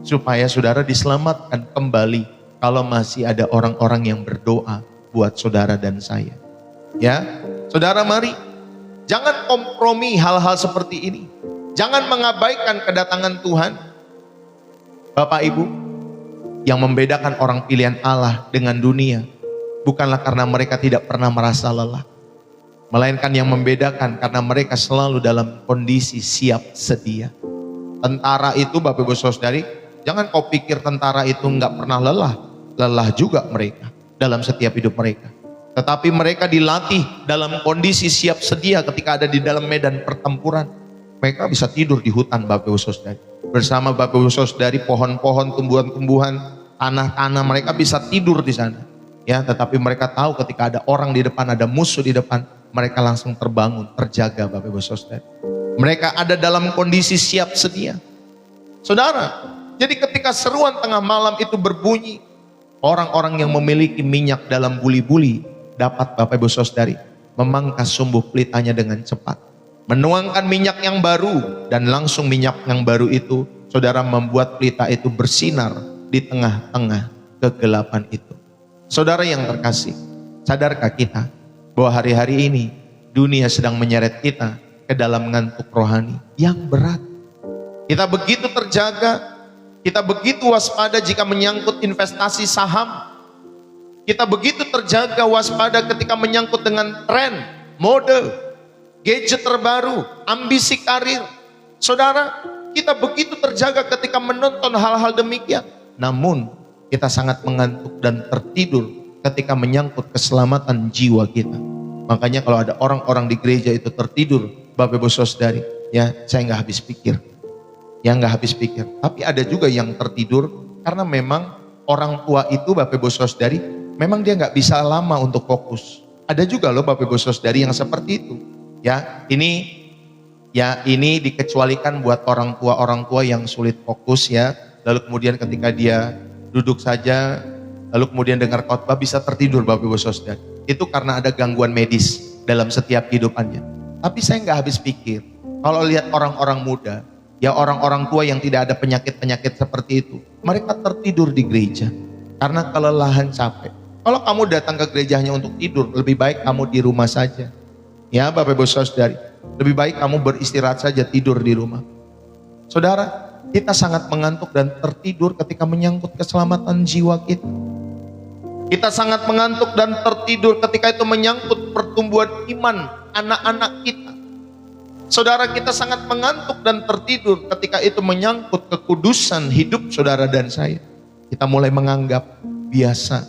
Supaya saudara diselamatkan kembali kalau masih ada orang-orang yang berdoa buat saudara dan saya. Ya, saudara mari. Jangan kompromi hal-hal seperti ini. Jangan mengabaikan kedatangan Tuhan. Bapak Ibu, yang membedakan orang pilihan Allah dengan dunia bukanlah karena mereka tidak pernah merasa lelah. Melainkan yang membedakan karena mereka selalu dalam kondisi siap sedia. Tentara itu Bapak Ibu Saudari, jangan kau pikir tentara itu enggak pernah lelah. Lelah juga mereka dalam setiap hidup mereka. Tetapi mereka dilatih dalam kondisi siap sedia ketika ada di dalam medan pertempuran. Mereka bisa tidur di hutan Bapak Ibu Saudari. Bersama Bapak Ibu Saudari, pohon-pohon, tumbuhan-tumbuhan, tanah-tanah, mereka bisa tidur di sana. Ya, tetapi mereka tahu ketika ada orang di depan, ada musuh di depan, mereka langsung terbangun, terjaga Bapak Ibu Saudara. Mereka ada dalam kondisi siap sedia. Saudara, jadi ketika seruan tengah malam itu berbunyi, orang-orang yang memiliki minyak dalam buli-buli dapat Bapak Ibu Saudari memangkas sumbu pelitanya dengan cepat. Menuangkan minyak yang baru dan langsung minyak yang baru itu, saudara, membuat pelita itu bersinar di tengah-tengah kegelapan itu. Saudara yang terkasih, sadarkah kita bahwa hari-hari ini dunia sedang menyeret kita ke dalam ngantuk rohani yang berat. Kita begitu terjaga, kita begitu waspada jika menyangkut investasi saham. Kita begitu terjaga waspada ketika menyangkut dengan tren, mode, gadget terbaru, ambisi karir. Saudara, kita begitu terjaga ketika menonton hal-hal demikian. Namun kita sangat mengantuk dan tertidur ketika menyangkut keselamatan jiwa kita. Makanya kalau ada orang-orang di gereja itu tertidur, Bapak Ibu Saudari, ya saya nggak habis pikir. Ya nggak habis pikir. Tapi ada juga yang tertidur karena memang orang tua itu Bapak Ibu Saudari, memang dia nggak bisa lama untuk fokus. Ada juga loh Bapak Ibu Saudari yang seperti itu. Ya ini dikecualikan buat orang tua yang sulit fokus ya. Lalu kemudian ketika dia duduk saja, lalu kemudian dengar khotbah bisa tertidur Bapak Ibu Saudara. Itu karena ada gangguan medis dalam setiap kehidupannya. Tapi saya nggak habis pikir, kalau lihat orang-orang muda, ya orang-orang tua yang tidak ada penyakit-penyakit seperti itu, mereka tertidur di gereja karena kelelahan, capek. Kalau kamu datang ke gereja hanya untuk tidur, lebih baik kamu di rumah saja. Ya Bapak Ibu Saudari, lebih baik kamu beristirahat saja, tidur di rumah. Saudara, kita sangat mengantuk dan tertidur ketika menyangkut keselamatan jiwa kita. Kita sangat mengantuk dan tertidur ketika itu menyangkut pertumbuhan iman anak-anak kita. Saudara, kita sangat mengantuk dan tertidur ketika itu menyangkut kekudusan hidup saudara dan saya. Kita mulai menganggap biasa.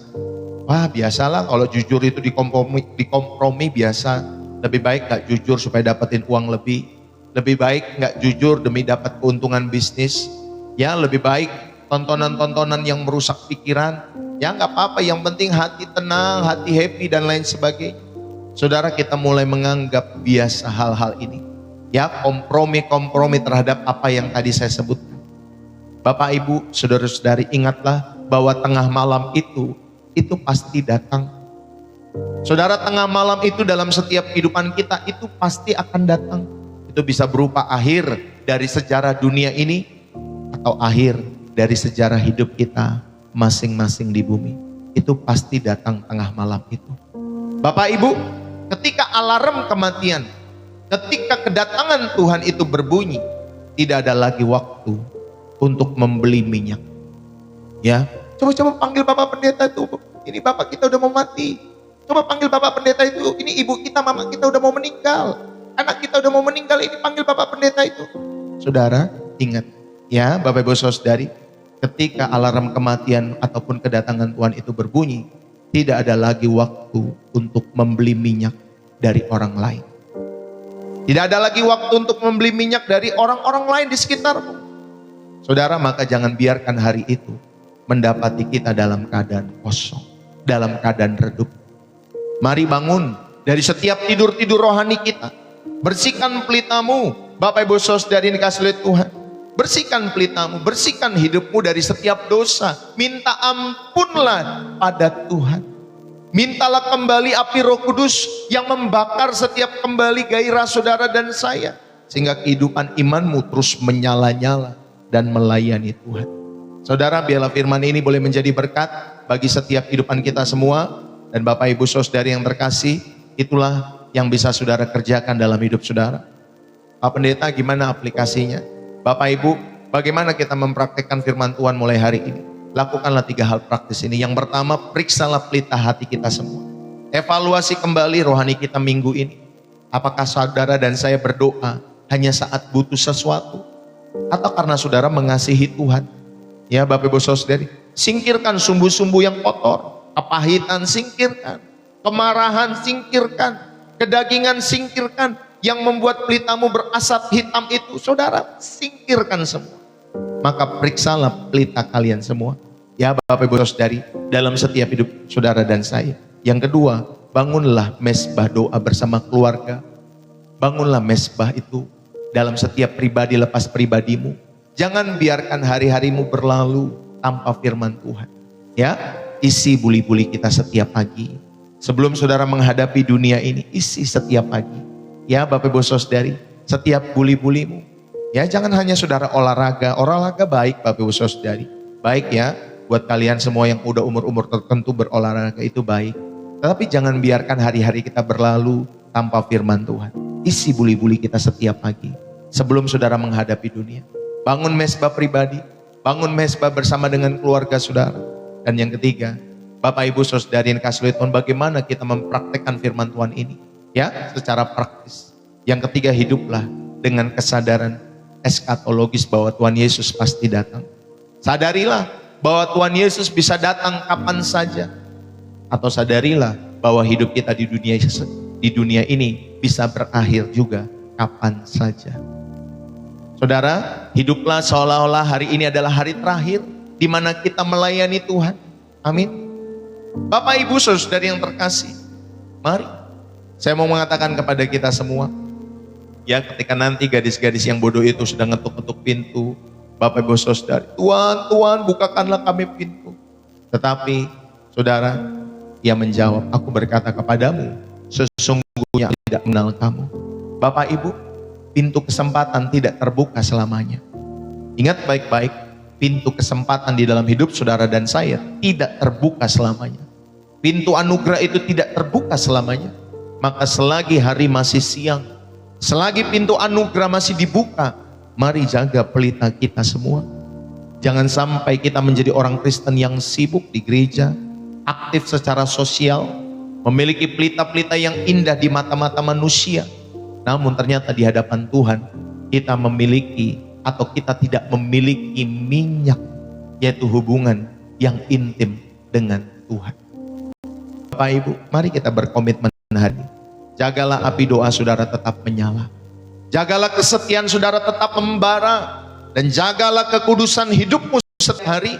Wah, biasalah kalau jujur itu dikompromi biasa. Lebih baik gak jujur supaya dapetin uang lebih. Lebih baik gak jujur demi dapat keuntungan bisnis. Ya, lebih baik tontonan-tontonan yang merusak pikiran. Ya gak apa-apa, yang penting hati tenang, hati happy dan lain sebagainya. Saudara, kita mulai menganggap biasa hal-hal ini. Ya, kompromi-kompromi terhadap apa yang tadi saya sebutkan. Bapak Ibu, saudara-saudari, ingatlah bahwa tengah malam itu pasti datang. Saudara, tengah malam itu dalam setiap kehidupan kita itu pasti akan datang. Itu bisa berupa akhir dari sejarah dunia ini atau akhir dari sejarah hidup kita masing-masing di bumi. Itu pasti datang tengah malam itu. Bapak Ibu, ketika alarm kematian, ketika kedatangan Tuhan itu berbunyi, tidak ada lagi waktu untuk membeli minyak. Ya, coba panggil Bapak Pendeta itu. Ini Bapak kita udah mau mati. Coba panggil Bapak Pendeta itu. Ini ibu kita, mama kita udah mau meninggal. Anak kita udah mau meninggal. Ini panggil Bapak Pendeta itu. Saudara, ingat ya Bapak Ibu Saudari, ketika alarm kematian ataupun kedatangan Tuhan itu berbunyi, tidak ada lagi waktu untuk membeli minyak. dari orang lain. Tidak ada lagi waktu untuk membeli minyak dari orang-orang lain di sekitarmu. Saudara, maka jangan biarkan hari itu mendapati kita dalam keadaan kosong, dalam keadaan redup. Mari bangun dari setiap tidur-tidur rohani kita. Bersihkan pelitamu, Bapak Ibu Saudara yang dikasihi oleh Tuhan. Bersihkan pelitamu, bersihkan hidupmu dari setiap dosa. Minta ampunlah pada Tuhan. Mintalah kembali api Roh Kudus yang membakar setiap kembali gairah saudara dan saya. Sehingga kehidupan imanmu terus menyala-nyala dan melayani Tuhan. Saudara, biarlah firman ini boleh menjadi berkat bagi setiap kehidupan kita semua. Dan Bapak Ibu Saudara yang terkasih, itulah yang bisa saudara kerjakan dalam hidup saudara. Pak Pendeta, gimana aplikasinya? Bapak Ibu, bagaimana kita mempraktekkan firman Tuhan mulai hari ini? Lakukanlah 3 hal praktis ini. Yang pertama, periksalah pelita hati kita semua. Evaluasi kembali rohani kita minggu ini. Apakah saudara dan saya berdoa hanya saat butuh sesuatu? Atau karena saudara mengasihi Tuhan? Ya Bapak Ibu Saudari, singkirkan sumbu-sumbu yang kotor. Kepahitan singkirkan, kemarahan singkirkan, kedagingan singkirkan. Yang membuat pelitamu berasap hitam itu, saudara, singkirkan semua. Maka periksalah pelita kalian semua. Ya Bapak Ibu Saudari, dalam setiap hidup saudara dan saya. Yang kedua, bangunlah mesbah doa bersama keluarga. Bangunlah mesbah itu dalam setiap pribadi lepas pribadimu. Jangan biarkan hari-harimu berlalu tanpa firman Tuhan. Ya, isi buli-buli kita setiap pagi. Sebelum saudara menghadapi dunia ini, isi setiap pagi. Ya Bapak Ibu Saudari, setiap buli-bulimu. Ya, jangan hanya saudara olahraga. Olahraga baik Bapak Ibu Saudari. Baik ya, buat kalian semua yang udah umur-umur tertentu berolahraga itu baik. Tetapi jangan biarkan hari-hari kita berlalu tanpa firman Tuhan. Isi buli-buli kita setiap pagi sebelum saudara menghadapi dunia. Bangun mesbah pribadi, bangun mesbah bersama dengan keluarga saudara. Dan yang ketiga, Bapak Ibu Saudara yang dikasihi Tuhan, bagaimana kita mempraktekkan firman Tuhan ini? Ya, secara praktis. Yang ketiga, hiduplah dengan kesadaran eskatologis bahwa Tuhan Yesus pasti datang. Sadarilah bahwa Tuhan Yesus bisa datang kapan saja. Atau sadarilah bahwa hidup kita di dunia ini bisa berakhir juga kapan saja. Saudara, hiduplah seolah-olah hari ini adalah hari terakhir di mana kita melayani Tuhan. Amin. Bapak Ibu Saudara yang terkasih, mari saya mau mengatakan kepada kita semua, ya, ketika nanti gadis-gadis yang bodoh itu sedang ngetuk-ngetuk pintu, Bapak Ibu Saudara, Tuhan, Tuhan, bukakanlah kami pintu. Tetapi saudara, ia menjawab, aku berkata kepadamu, sesungguhnya tidak mengenal kamu. Bapak Ibu, pintu kesempatan tidak terbuka selamanya. Ingat baik-baik, pintu kesempatan di dalam hidup saudara dan saya tidak terbuka selamanya. Pintu anugerah itu tidak terbuka selamanya. Maka selagi hari masih siang, selagi pintu anugerah masih dibuka, mari jaga pelita kita semua. Jangan sampai kita menjadi orang Kristen yang sibuk di gereja, aktif secara sosial, memiliki pelita-pelita yang indah di mata-mata manusia. Namun ternyata di hadapan Tuhan, kita memiliki atau kita tidak memiliki minyak, yaitu hubungan yang intim dengan Tuhan. Bapak Ibu, mari kita berkomitmen hari ini. Jagalah api doa saudara tetap menyala. Jagalah kesetiaan saudara tetap membara. Dan jagalah kekudusan hidupmu setiap hari.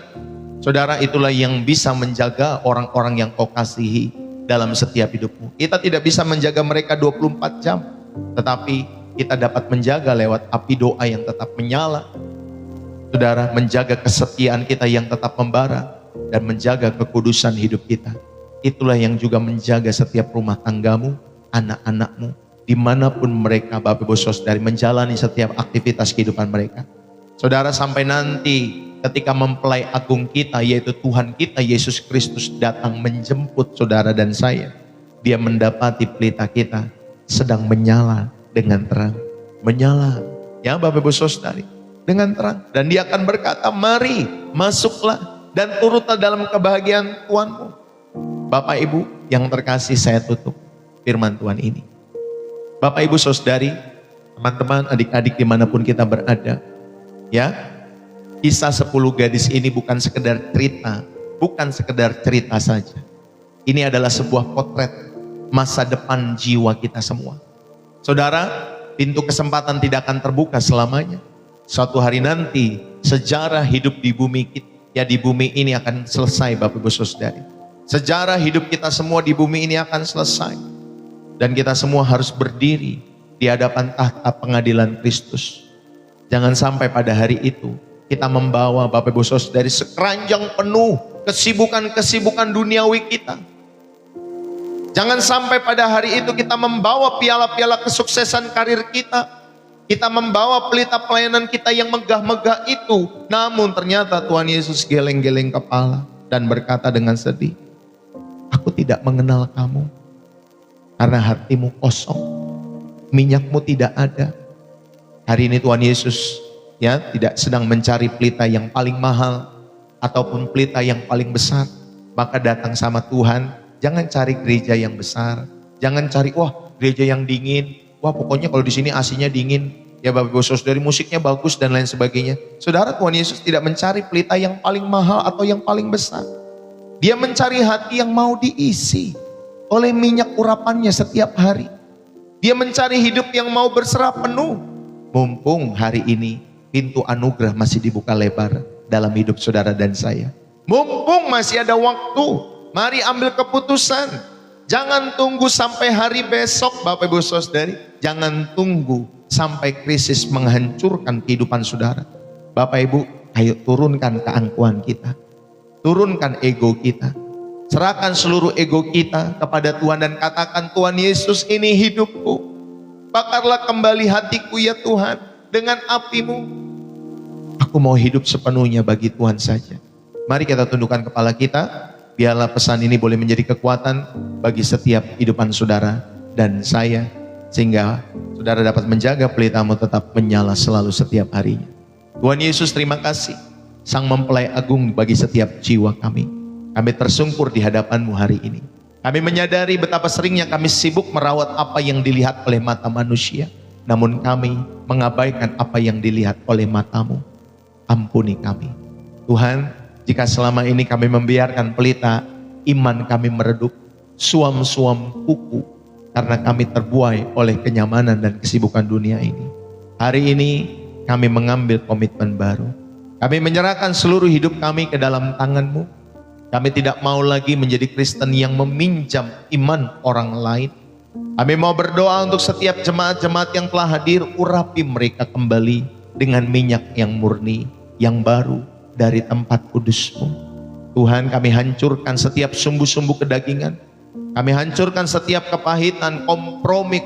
Saudara, itulah yang bisa menjaga orang-orang yang kau kasihi dalam setiap hidupmu. Kita tidak bisa menjaga mereka 24 jam. Tetapi kita dapat menjaga lewat api doa yang tetap menyala. Saudara, menjaga kesetiaan kita yang tetap membara. Dan menjaga kekudusan hidup kita. Itulah yang juga menjaga setiap rumah tanggamu, anak-anakmu, dimanapun mereka, Bapak Ibu Saudara, menjalani setiap aktivitas kehidupan mereka. Saudara, sampai nanti ketika mempelai agung kita, yaitu Tuhan kita Yesus Kristus datang menjemput saudara dan saya, dia mendapati pelita kita sedang menyala dengan terang. Menyala, ya Bapak Ibu Saudara, dengan terang. Dan dia akan berkata, mari masuklah dan turutlah dalam kebahagiaan Tuhanmu. Bapak Ibu yang terkasih, saya tutup firman Tuhan ini. Bapak Ibu Saudari, teman-teman, adik-adik dimanapun kita berada, ya, kisah 10 gadis ini bukan sekedar cerita, bukan sekedar cerita saja. Ini adalah sebuah potret masa depan jiwa kita semua. Saudara, pintu kesempatan tidak akan terbuka selamanya. Suatu hari nanti sejarah hidup di bumi kita, ya di bumi ini akan selesai Bapak Ibu Saudari. Sejarah hidup kita semua di bumi ini akan selesai. Dan kita semua harus berdiri di hadapan tahta pengadilan Kristus. Jangan sampai pada hari itu kita membawa Bapak Ibu Saudari sekeranjang penuh kesibukan-kesibukan duniawi kita. Jangan sampai pada hari itu kita membawa piala-piala kesuksesan karir kita. Kita membawa pelita pelayanan kita yang megah-megah itu. Namun ternyata Tuhan Yesus geleng-geleng kepala dan berkata dengan sedih, "Aku tidak mengenal kamu karena hatimu kosong, minyakmu tidak ada." Hari ini Tuhan Yesus ya tidak sedang mencari pelita yang paling mahal ataupun pelita yang paling besar. Maka datang sama Tuhan. Jangan cari gereja yang besar. Jangan cari, wah gereja yang dingin. Wah pokoknya kalau di sini AC-nya dingin. Ya Bapak Ibu Saudari musiknya bagus dan lain sebagainya. Saudara, Tuhan Yesus tidak mencari pelita yang paling mahal atau yang paling besar. Dia mencari hati yang mau diisi oleh minyak urapannya setiap hari. Dia mencari hidup yang mau berserah penuh. Mumpung hari ini pintu anugerah masih dibuka lebar dalam hidup saudara dan saya. Mumpung masih ada waktu. Mari ambil keputusan. Jangan tunggu sampai hari besok Bapak Ibu Saudari. Jangan tunggu sampai krisis menghancurkan kehidupan saudara. Bapak Ibu, ayo turunkan keangkuhan kita. Turunkan ego kita. Serahkan seluruh ego kita kepada Tuhan dan katakan, Tuhan Yesus, ini hidupku. Bakarlah kembali hatiku ya Tuhan dengan api-Mu. Aku mau hidup sepenuhnya bagi Tuhan saja. Mari kita tundukkan kepala kita. Biarlah pesan ini boleh menjadi kekuatan bagi setiap kehidupan saudara dan saya. Sehingga saudara dapat menjaga pelitamu tetap menyala selalu setiap harinya. Tuhan Yesus, terima kasih. Sang mempelai agung bagi setiap jiwa kami. Kami tersungkur di hadapan-Mu hari ini. Kami menyadari betapa seringnya kami sibuk merawat apa yang dilihat oleh mata manusia. Namun kami mengabaikan apa yang dilihat oleh mata-Mu. Ampuni kami. Tuhan, jika selama ini kami membiarkan pelita iman kami meredup, suam-suam kuku, karena kami terbuai oleh kenyamanan dan kesibukan dunia ini. Hari ini kami mengambil komitmen baru. Kami menyerahkan seluruh hidup kami ke dalam tangan-Mu. Kami tidak mau lagi menjadi Kristen yang meminjam iman orang lain. Kami mau berdoa untuk setiap jemaat-jemaat yang telah hadir, urapi mereka kembali dengan minyak yang murni, yang baru, dari tempat kudus-Mu. Tuhan, kami hancurkan setiap sumbu-sumbu kedagingan. Kami hancurkan setiap kepahitan, kompromi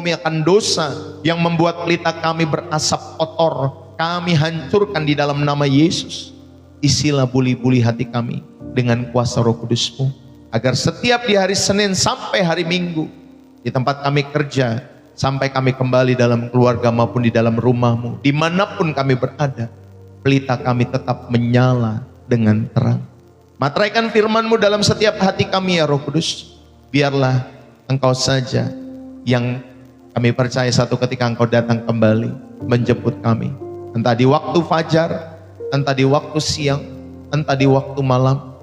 akan dosa yang membuat pelita kami berasap kotor. Kami hancurkan di dalam nama Yesus. Isilah buli-buli hati kami dengan kuasa Roh Kudus-Mu. Agar setiap di hari Senin sampai hari Minggu, di tempat kami kerja, sampai kami kembali dalam keluarga maupun di dalam rumah-Mu, dimanapun kami berada, pelita kami tetap menyala dengan terang. Materaikan firman-Mu dalam setiap hati kami ya Roh Kudus. Biarlah Engkau saja yang kami percaya satu ketika Engkau datang kembali menjemput kami. Entah di waktu fajar, entah di waktu siang, entah di waktu malam.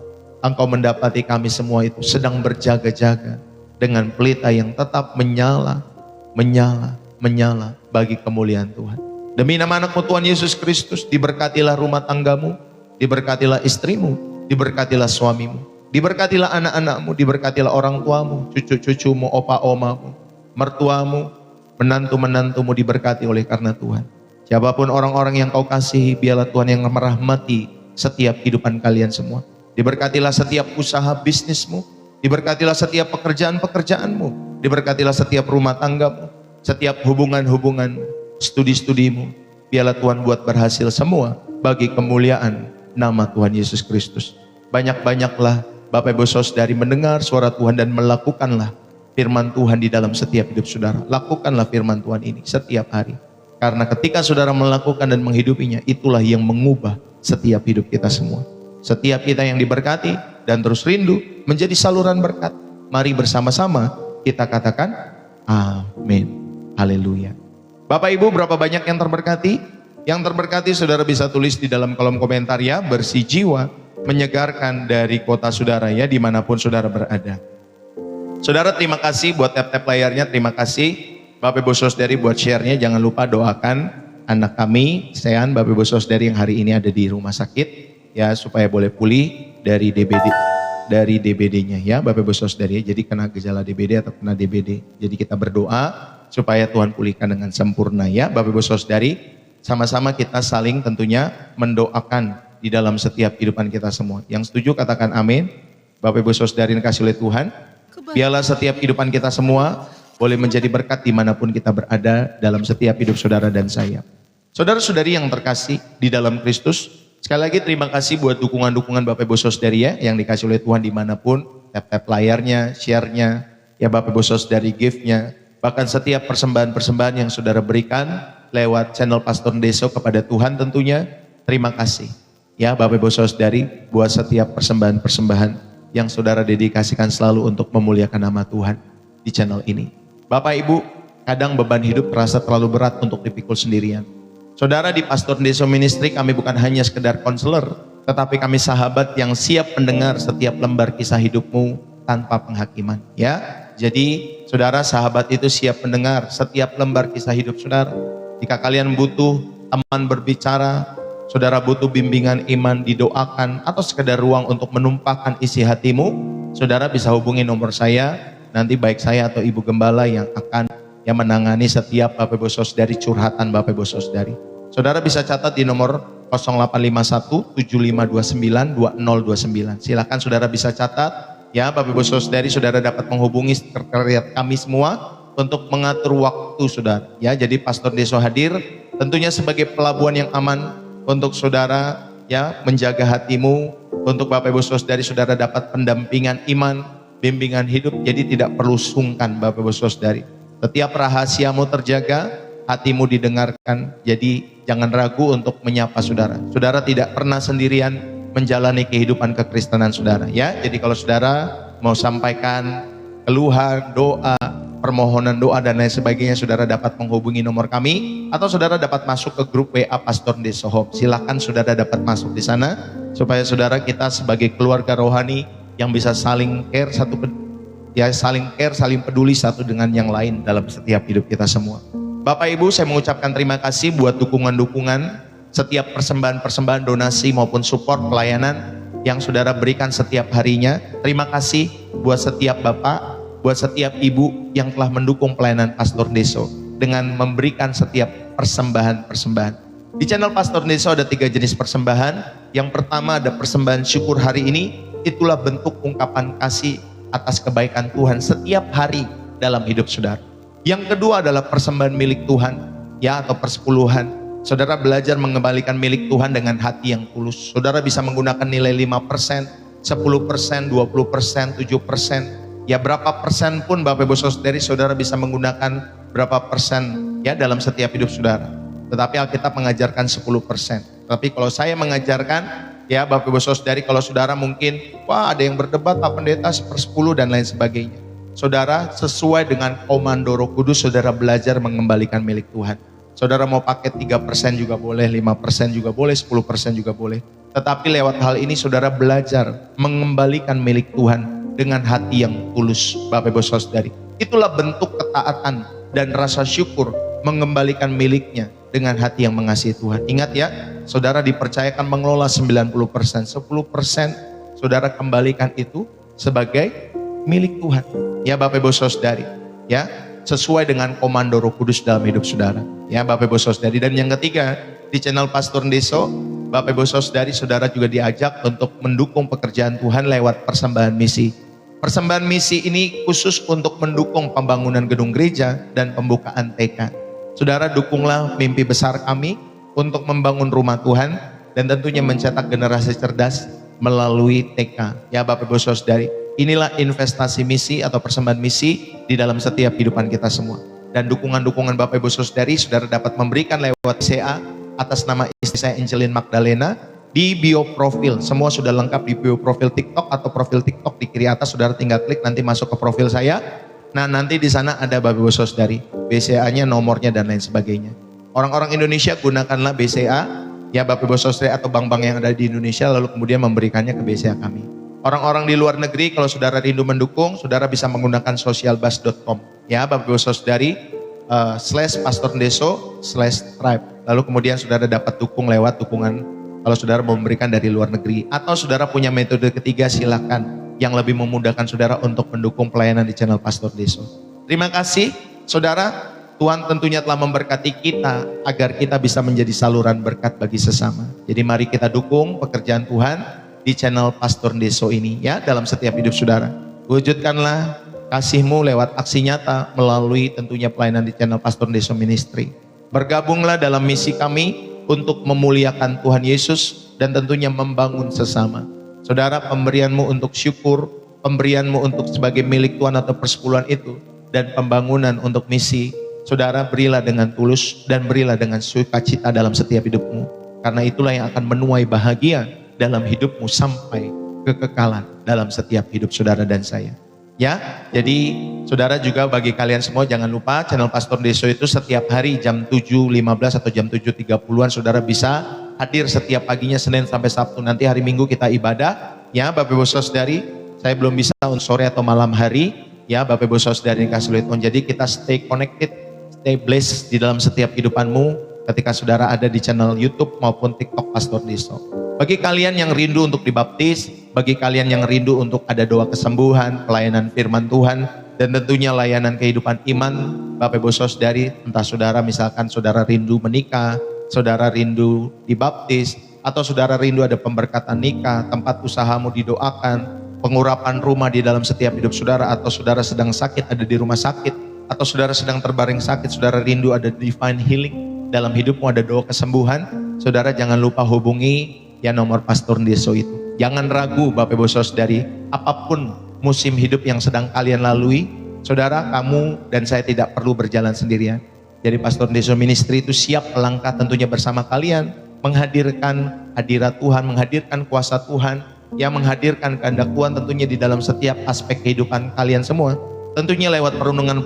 Engkau mendapati kami semua itu sedang berjaga-jaga dengan pelita yang tetap menyala, menyala, menyala bagi kemuliaan Tuhan. Demi nama anak-Mu Tuhan Yesus Kristus, diberkatilah rumah tanggamu, diberkatilah istrimu, diberkatilah suamimu, diberkatilah anak-anakmu, diberkatilah orang tuamu, cucu-cucumu, opa-omamu, mertuamu, menantu-menantumu diberkati oleh karena Tuhan. Siapapun orang-orang yang Kau kasihi, biarlah Tuhan yang merahmati setiap kehidupan kalian semua. Diberkatilah setiap usaha bisnismu, diberkatilah setiap pekerjaan-pekerjaanmu, diberkatilah setiap rumah tanggamu, setiap hubungan-hubunganmu, studi-studimu. Biarlah Tuhan buat berhasil semua bagi kemuliaan nama Tuhan Yesus Kristus. Banyak-banyaklah Bapak Ibu Saudari mendengar suara Tuhan dan melakukanlah firman Tuhan di dalam setiap hidup saudara. Lakukanlah firman Tuhan ini setiap hari. Karena ketika saudara melakukan dan menghidupinya, itulah yang mengubah setiap hidup kita semua. Setiap kita yang diberkati dan terus rindu menjadi saluran berkat. Mari bersama-sama kita katakan amin. Haleluya. Bapak Ibu, berapa banyak yang terberkati? Yang terberkati saudara bisa tulis di dalam kolom komentar ya. Bersih jiwa menyegarkan dari kota saudara ya, dimanapun saudara berada. Saudara terima kasih buat tap-tap layarnya, terima kasih. Bapak Ibu Saudari buat share-nya, jangan lupa doakan anak kami, Sean, Bapak Ibu Saudari yang hari ini ada di rumah sakit, ya supaya boleh pulih dari DBD-nya ya Bapak Ibu Saudari. Jadi kena gejala DBD atau kena DBD. Jadi kita berdoa supaya Tuhan pulihkan dengan sempurna ya Bapak Ibu Saudari. Sama-sama kita saling tentunya mendoakan di dalam setiap kehidupan kita semua. Yang setuju katakan amin. Bapak Ibu Saudari yang kasih oleh Tuhan. Biarlah setiap kehidupan kita semua boleh menjadi berkat dimanapun kita berada dalam setiap hidup saudara dan saya. Saudara-saudari yang terkasih di dalam Kristus, sekali lagi terima kasih buat dukungan-dukungan Bapak Ibu Saudari ya, yang dikasih oleh Tuhan dimanapun, tap-tap layarnya, share-nya, ya Bapak Ibu Saudari gift-nya, bahkan setiap persembahan-persembahan yang saudara berikan lewat channel Pastor Deso kepada Tuhan tentunya, terima kasih. Ya Bapak Ibu Saudari buat setiap persembahan-persembahan yang saudara dedikasikan selalu untuk memuliakan nama Tuhan di channel ini. Bapak Ibu, kadang beban hidup terasa terlalu berat untuk dipikul sendirian. Saudara, di Pastor Deso Ministry kami bukan hanya sekedar konselor, tetapi kami sahabat yang siap mendengar setiap lembar kisah hidupmu tanpa penghakiman. Ya, jadi saudara sahabat itu siap mendengar setiap lembar kisah hidup saudara. Jika kalian butuh teman berbicara, saudara butuh bimbingan iman, didoakan, atau sekedar ruang untuk menumpahkan isi hatimu, saudara bisa hubungi nomor saya, nanti baik saya atau Ibu Gembala yang akan menangani setiap Bapak Ibu Saudari curhatan Bapak Ibu Saudari. Saudara bisa catat di nomor 0851 7529 2029. Silakan saudara bisa catat, ya Bapak Ibu Saudari, saudara dapat menghubungi sekretariat kami semua untuk mengatur waktu saudara. Ya, jadi Pastor Deso hadir tentunya sebagai pelabuhan yang aman untuk saudara ya menjaga hatimu, untuk Bapak Ibu Saudari saudara dapat pendampingan iman, bimbingan hidup, jadi tidak perlu sungkan Bapak Ibu Saudari. Setiap rahasiamu terjaga, hatimu didengarkan, jadi jangan ragu untuk menyapa saudara. Saudara tidak pernah sendirian menjalani kehidupan kekristenan saudara ya. Jadi kalau saudara mau sampaikan keluhan, doa, permohonan doa dan lain sebagainya, saudara dapat menghubungi nomor kami atau saudara dapat masuk ke grup WA Pastor Deso Home. Silakan saudara dapat masuk di sana supaya saudara kita sebagai keluarga rohani yang bisa saling care saling peduli satu dengan yang lain dalam setiap hidup kita semua. Bapak Ibu, saya mengucapkan terima kasih buat dukungan-dukungan setiap persembahan-persembahan donasi maupun support pelayanan yang saudara berikan setiap harinya. Terima kasih buat setiap Bapak, buat setiap Ibu yang telah mendukung pelayanan Pastor Deso dengan memberikan setiap persembahan-persembahan. Di channel Pastor Deso ada 3 jenis persembahan. Yang pertama ada persembahan syukur hari ini. Itulah bentuk ungkapan kasih atas kebaikan Tuhan setiap hari dalam hidup saudara. Yang kedua adalah persembahan milik Tuhan, ya, atau persepuluhan. Saudara belajar mengembalikan milik Tuhan dengan hati yang tulus. Saudara bisa menggunakan nilai 5%, 10%, 20%, 7%. Ya berapa persen pun Bapak Ibu Saudari, saudara bisa menggunakan berapa persen ya dalam setiap hidup saudara. Tetapi Alkitab mengajarkan 10%. Tapi kalau saya mengajarkan, ya Bapak Ibu Saudari, kalau saudara mungkin, wah ada yang berdebat Pak Pendeta 1/10 dan lain sebagainya. Saudara sesuai dengan komando Roh Kudus, saudara belajar mengembalikan milik Tuhan. Saudara mau pakai 3% juga boleh, 5% juga boleh, 10% juga boleh. Tetapi lewat hal ini saudara belajar mengembalikan milik Tuhan dengan hati yang tulus Bapak Ibu Saudari. Itulah bentuk ketaatan dan rasa syukur mengembalikan miliknya dengan hati yang mengasihi Tuhan. Ingat ya, saudara dipercayakan mengelola 90%, 10% saudara kembalikan itu sebagai milik Tuhan. Ya Bapak Ibu Saudari, ya sesuai dengan komando Roh Kudus dalam hidup saudara. Ya Bapak Ibu Saudari. Dan yang ketiga, di channel Pastor Deso, Bapak Ibu Saudari, saudara juga diajak untuk mendukung pekerjaan Tuhan lewat persembahan misi. Persembahan misi ini khusus untuk mendukung pembangunan gedung gereja dan pembukaan TK. Saudara dukunglah mimpi besar kami untuk membangun rumah Tuhan dan tentunya mencetak generasi cerdas melalui TK. Ya Bapak Ibu Saudari, inilah investasi misi atau persembahan misi di dalam setiap kehidupan kita semua. Dan dukungan-dukungan Bapak Ibu Saudari, saudara dapat memberikan lewat CA atas nama istri saya Angelin Magdalena. Di bio profil, semua sudah lengkap di bio profil TikTok atau profil TikTok di kiri atas, saudara tinggal klik nanti masuk ke profil saya. Nah nanti di sana ada Bapak Ibu Saudari, BCA-nya, nomornya dan lain sebagainya. Orang-orang Indonesia gunakanlah BCA, ya Bapak Ibu Saudari atau bank-bank yang ada di Indonesia lalu kemudian memberikannya ke BCA kami. Orang-orang di luar negeri kalau saudara rindu mendukung, saudara bisa menggunakan socialbus.com ya Bapak Ibu Saudari, /pastordeso/tribe. Lalu kemudian saudara dapat dukung lewat dukungan kalau saudara mau memberikan dari luar negeri. Atau saudara punya metode ketiga, silakan, yang lebih memudahkan saudara untuk mendukung pelayanan di channel Pastor Deso. Terima kasih saudara, Tuhan tentunya telah memberkati kita agar kita bisa menjadi saluran berkat bagi sesama. Jadi mari kita dukung pekerjaan Tuhan di channel Pastor Deso ini ya, dalam setiap hidup saudara. Wujudkanlah kasih-Mu lewat aksi nyata melalui tentunya pelayanan di channel Pastor Deso Ministry. Bergabunglah dalam misi kami untuk memuliakan Tuhan Yesus dan tentunya membangun sesama. Saudara, pemberianmu untuk syukur, pemberianmu untuk sebagai milik Tuhan atau persepuluhan itu, dan pembangunan untuk misi, saudara berilah dengan tulus dan berilah dengan sukacita dalam setiap hidupmu. Karena itulah yang akan menuai bahagia dalam hidupmu sampai kekekalan dalam setiap hidup saudara dan saya. Ya, jadi saudara juga bagi kalian semua jangan lupa channel Pastor Deso itu setiap hari jam 7.15 atau jam 7.30-an saudara bisa hadir setiap paginya Senin sampai Sabtu. Nanti hari Minggu kita ibadah ya Bapak Ibu Saudari. Saya belum bisa untuk sore atau malam hari ya Bapak Ibu Saudari kasih Tuhan. Jadi kita stay connected, stay blessed di dalam setiap kehidupanmu ketika saudara ada di channel YouTube maupun TikTok Pastor Deso. Bagi kalian yang rindu untuk dibaptis, bagi kalian yang rindu untuk ada doa kesembuhan, pelayanan firman Tuhan, dan tentunya layanan kehidupan iman, Bapak Ibu Saudari, entah saudara misalkan saudara rindu menikah, saudara rindu dibaptis, atau saudara rindu ada pemberkatan nikah, tempat usahamu didoakan, pengurapan rumah di dalam setiap hidup saudara, atau saudara sedang sakit ada di rumah sakit, atau saudara sedang terbaring sakit, saudara rindu ada divine healing, dalam hidupmu ada doa kesembuhan, saudara jangan lupa hubungi ya nomor Pastor Deso itu. Jangan ragu Bapak Ibu Saudari, apapun musim hidup yang sedang kalian lalui, saudara, kamu dan saya tidak perlu berjalan sendirian. Jadi Pastor Deso Ministry itu siap melangkah tentunya bersama kalian, menghadirkan hadirat Tuhan, menghadirkan kuasa Tuhan, yang menghadirkan kehendak Tuhan tentunya di dalam setiap aspek kehidupan kalian semua. Tentunya lewat perundungan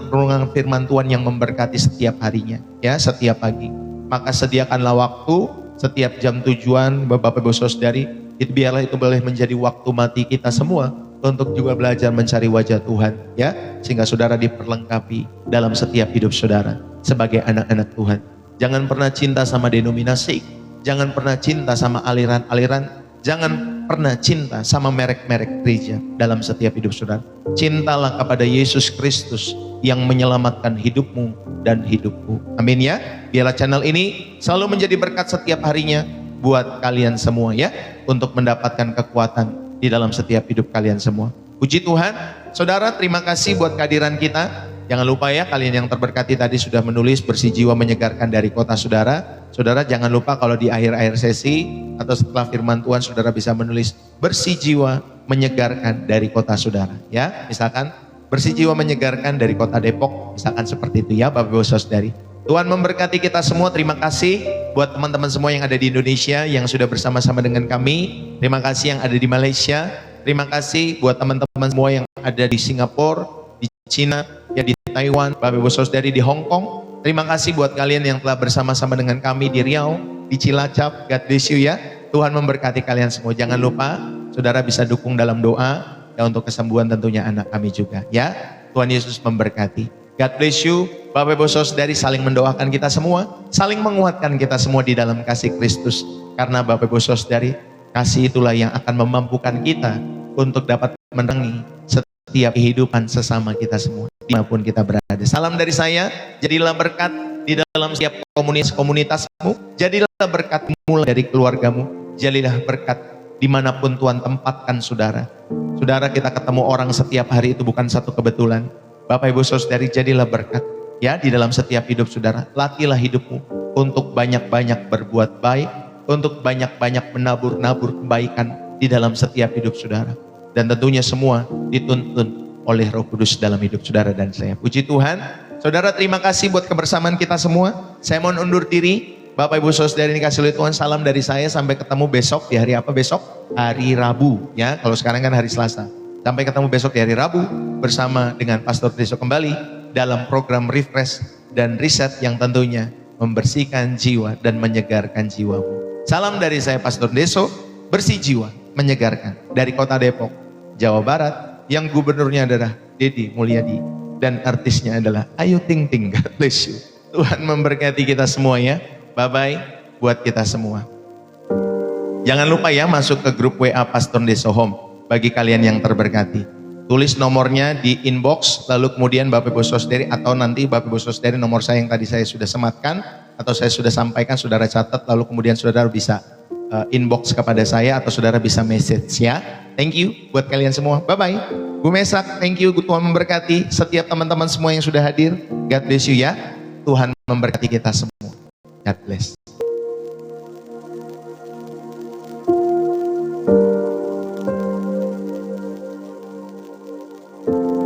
firman Tuhan yang memberkati setiap harinya, ya setiap pagi. Maka sediakanlah waktu setiap jam tujuan Bapak Ibu Saudari, itu biarlah itu boleh menjadi waktu mati kita semua untuk juga belajar mencari wajah Tuhan ya, sehingga saudara diperlengkapi dalam setiap hidup saudara sebagai anak-anak Tuhan. Jangan pernah cinta sama denominasi, jangan pernah cinta sama aliran-aliran, jangan pernah cinta sama merek-merek gereja dalam setiap hidup saudara. Cintalah kepada Yesus Kristus yang menyelamatkan hidupmu dan hidupku. Amin ya. Biarlah channel ini selalu menjadi berkat setiap harinya buat kalian semua ya, untuk mendapatkan kekuatan di dalam setiap hidup kalian semua. Puji Tuhan. Saudara, terima kasih buat kehadiran kita. Jangan lupa ya, kalian yang terberkati tadi sudah menulis bersih jiwa menyegarkan dari kota saudara. Saudara jangan lupa kalau di akhir-akhir sesi atau setelah firman Tuhan saudara bisa menulis bersih jiwa menyegarkan dari kota saudara ya. Misalkan bersih jiwa menyegarkan dari kota Depok, misalkan seperti itu ya Bapak Ibu Saudari. Tuhan memberkati kita semua. Terima kasih buat teman-teman semua yang ada di Indonesia yang sudah bersama-sama dengan kami. Terima kasih yang ada di Malaysia. Terima kasih buat teman-teman semua yang ada di Singapura, di Cina, ya di Taiwan, Bapak Ibu Saudari di Hong Kong. Terima kasih buat kalian yang telah bersama-sama dengan kami di Riau, di Cilacap. God bless you ya. Tuhan memberkati kalian semua. Jangan lupa saudara bisa dukung dalam doa dan untuk kesembuhan tentunya anak kami juga ya. Tuhan Yesus memberkati. God bless you. Bapak Ibu Saudari saling mendoakan kita semua, saling menguatkan kita semua di dalam kasih Kristus. Karena Bapak Ibu Saudari, kasih itulah yang akan memampukan kita untuk dapat menenangi setiap kehidupan sesama kita semua, dimanapun kita berada. Salam dari saya, jadilah berkat di dalam setiap komunitasmu, jadilah berkat mulai dari keluargamu, jadilah berkat dimanapun Tuhan tempatkan saudara. Saudara, kita ketemu orang setiap hari itu bukan satu kebetulan. Bapak Ibu Saudari, jadilah berkat ya di dalam setiap hidup saudara. Latihlah hidupmu untuk banyak-banyak berbuat baik, untuk banyak-banyak menabur-nabur kebaikan di dalam setiap hidup saudara. Dan tentunya semua dituntun oleh Roh Kudus dalam hidup saudara dan saya. Puji Tuhan. Saudara, terima kasih buat kebersamaan kita semua. Saya mohon undur diri. Bapak Ibu Saudari yang dikasihi oleh Tuhan, salam dari saya. Sampai ketemu besok di hari apa besok? Hari Rabu ya. Kalau sekarang kan hari Selasa. Sampai ketemu besok di hari Rabu bersama dengan Pastor Deso kembali dalam program Refresh dan Reset yang tentunya membersihkan jiwa dan menyegarkan jiwamu. Salam dari saya Pastor Deso, bersih jiwa, menyegarkan dari kota Depok. Jawa Barat, yang gubernurnya adalah Deddy Mulyadi, dan artisnya adalah Ayu Ting Ting. God bless you. Tuhan memberkati kita semua ya. Bye-bye buat kita semua. Jangan lupa ya masuk ke grup WA Pastor Deso Home bagi kalian yang terberkati. Tulis nomornya di inbox, lalu kemudian Bapak Ibu Saudari, atau nanti Bapak Ibu Saudari nomor saya yang tadi saya sudah sematkan atau saya sudah sampaikan, saudara catat, lalu kemudian saudara bisa inbox kepada saya atau saudara bisa message ya. Thank you buat kalian semua. Bye-bye. Bu Mesak, thank you. Tuhan memberkati setiap teman-teman semua yang sudah hadir. God bless you ya. Tuhan memberkati kita semua. God bless.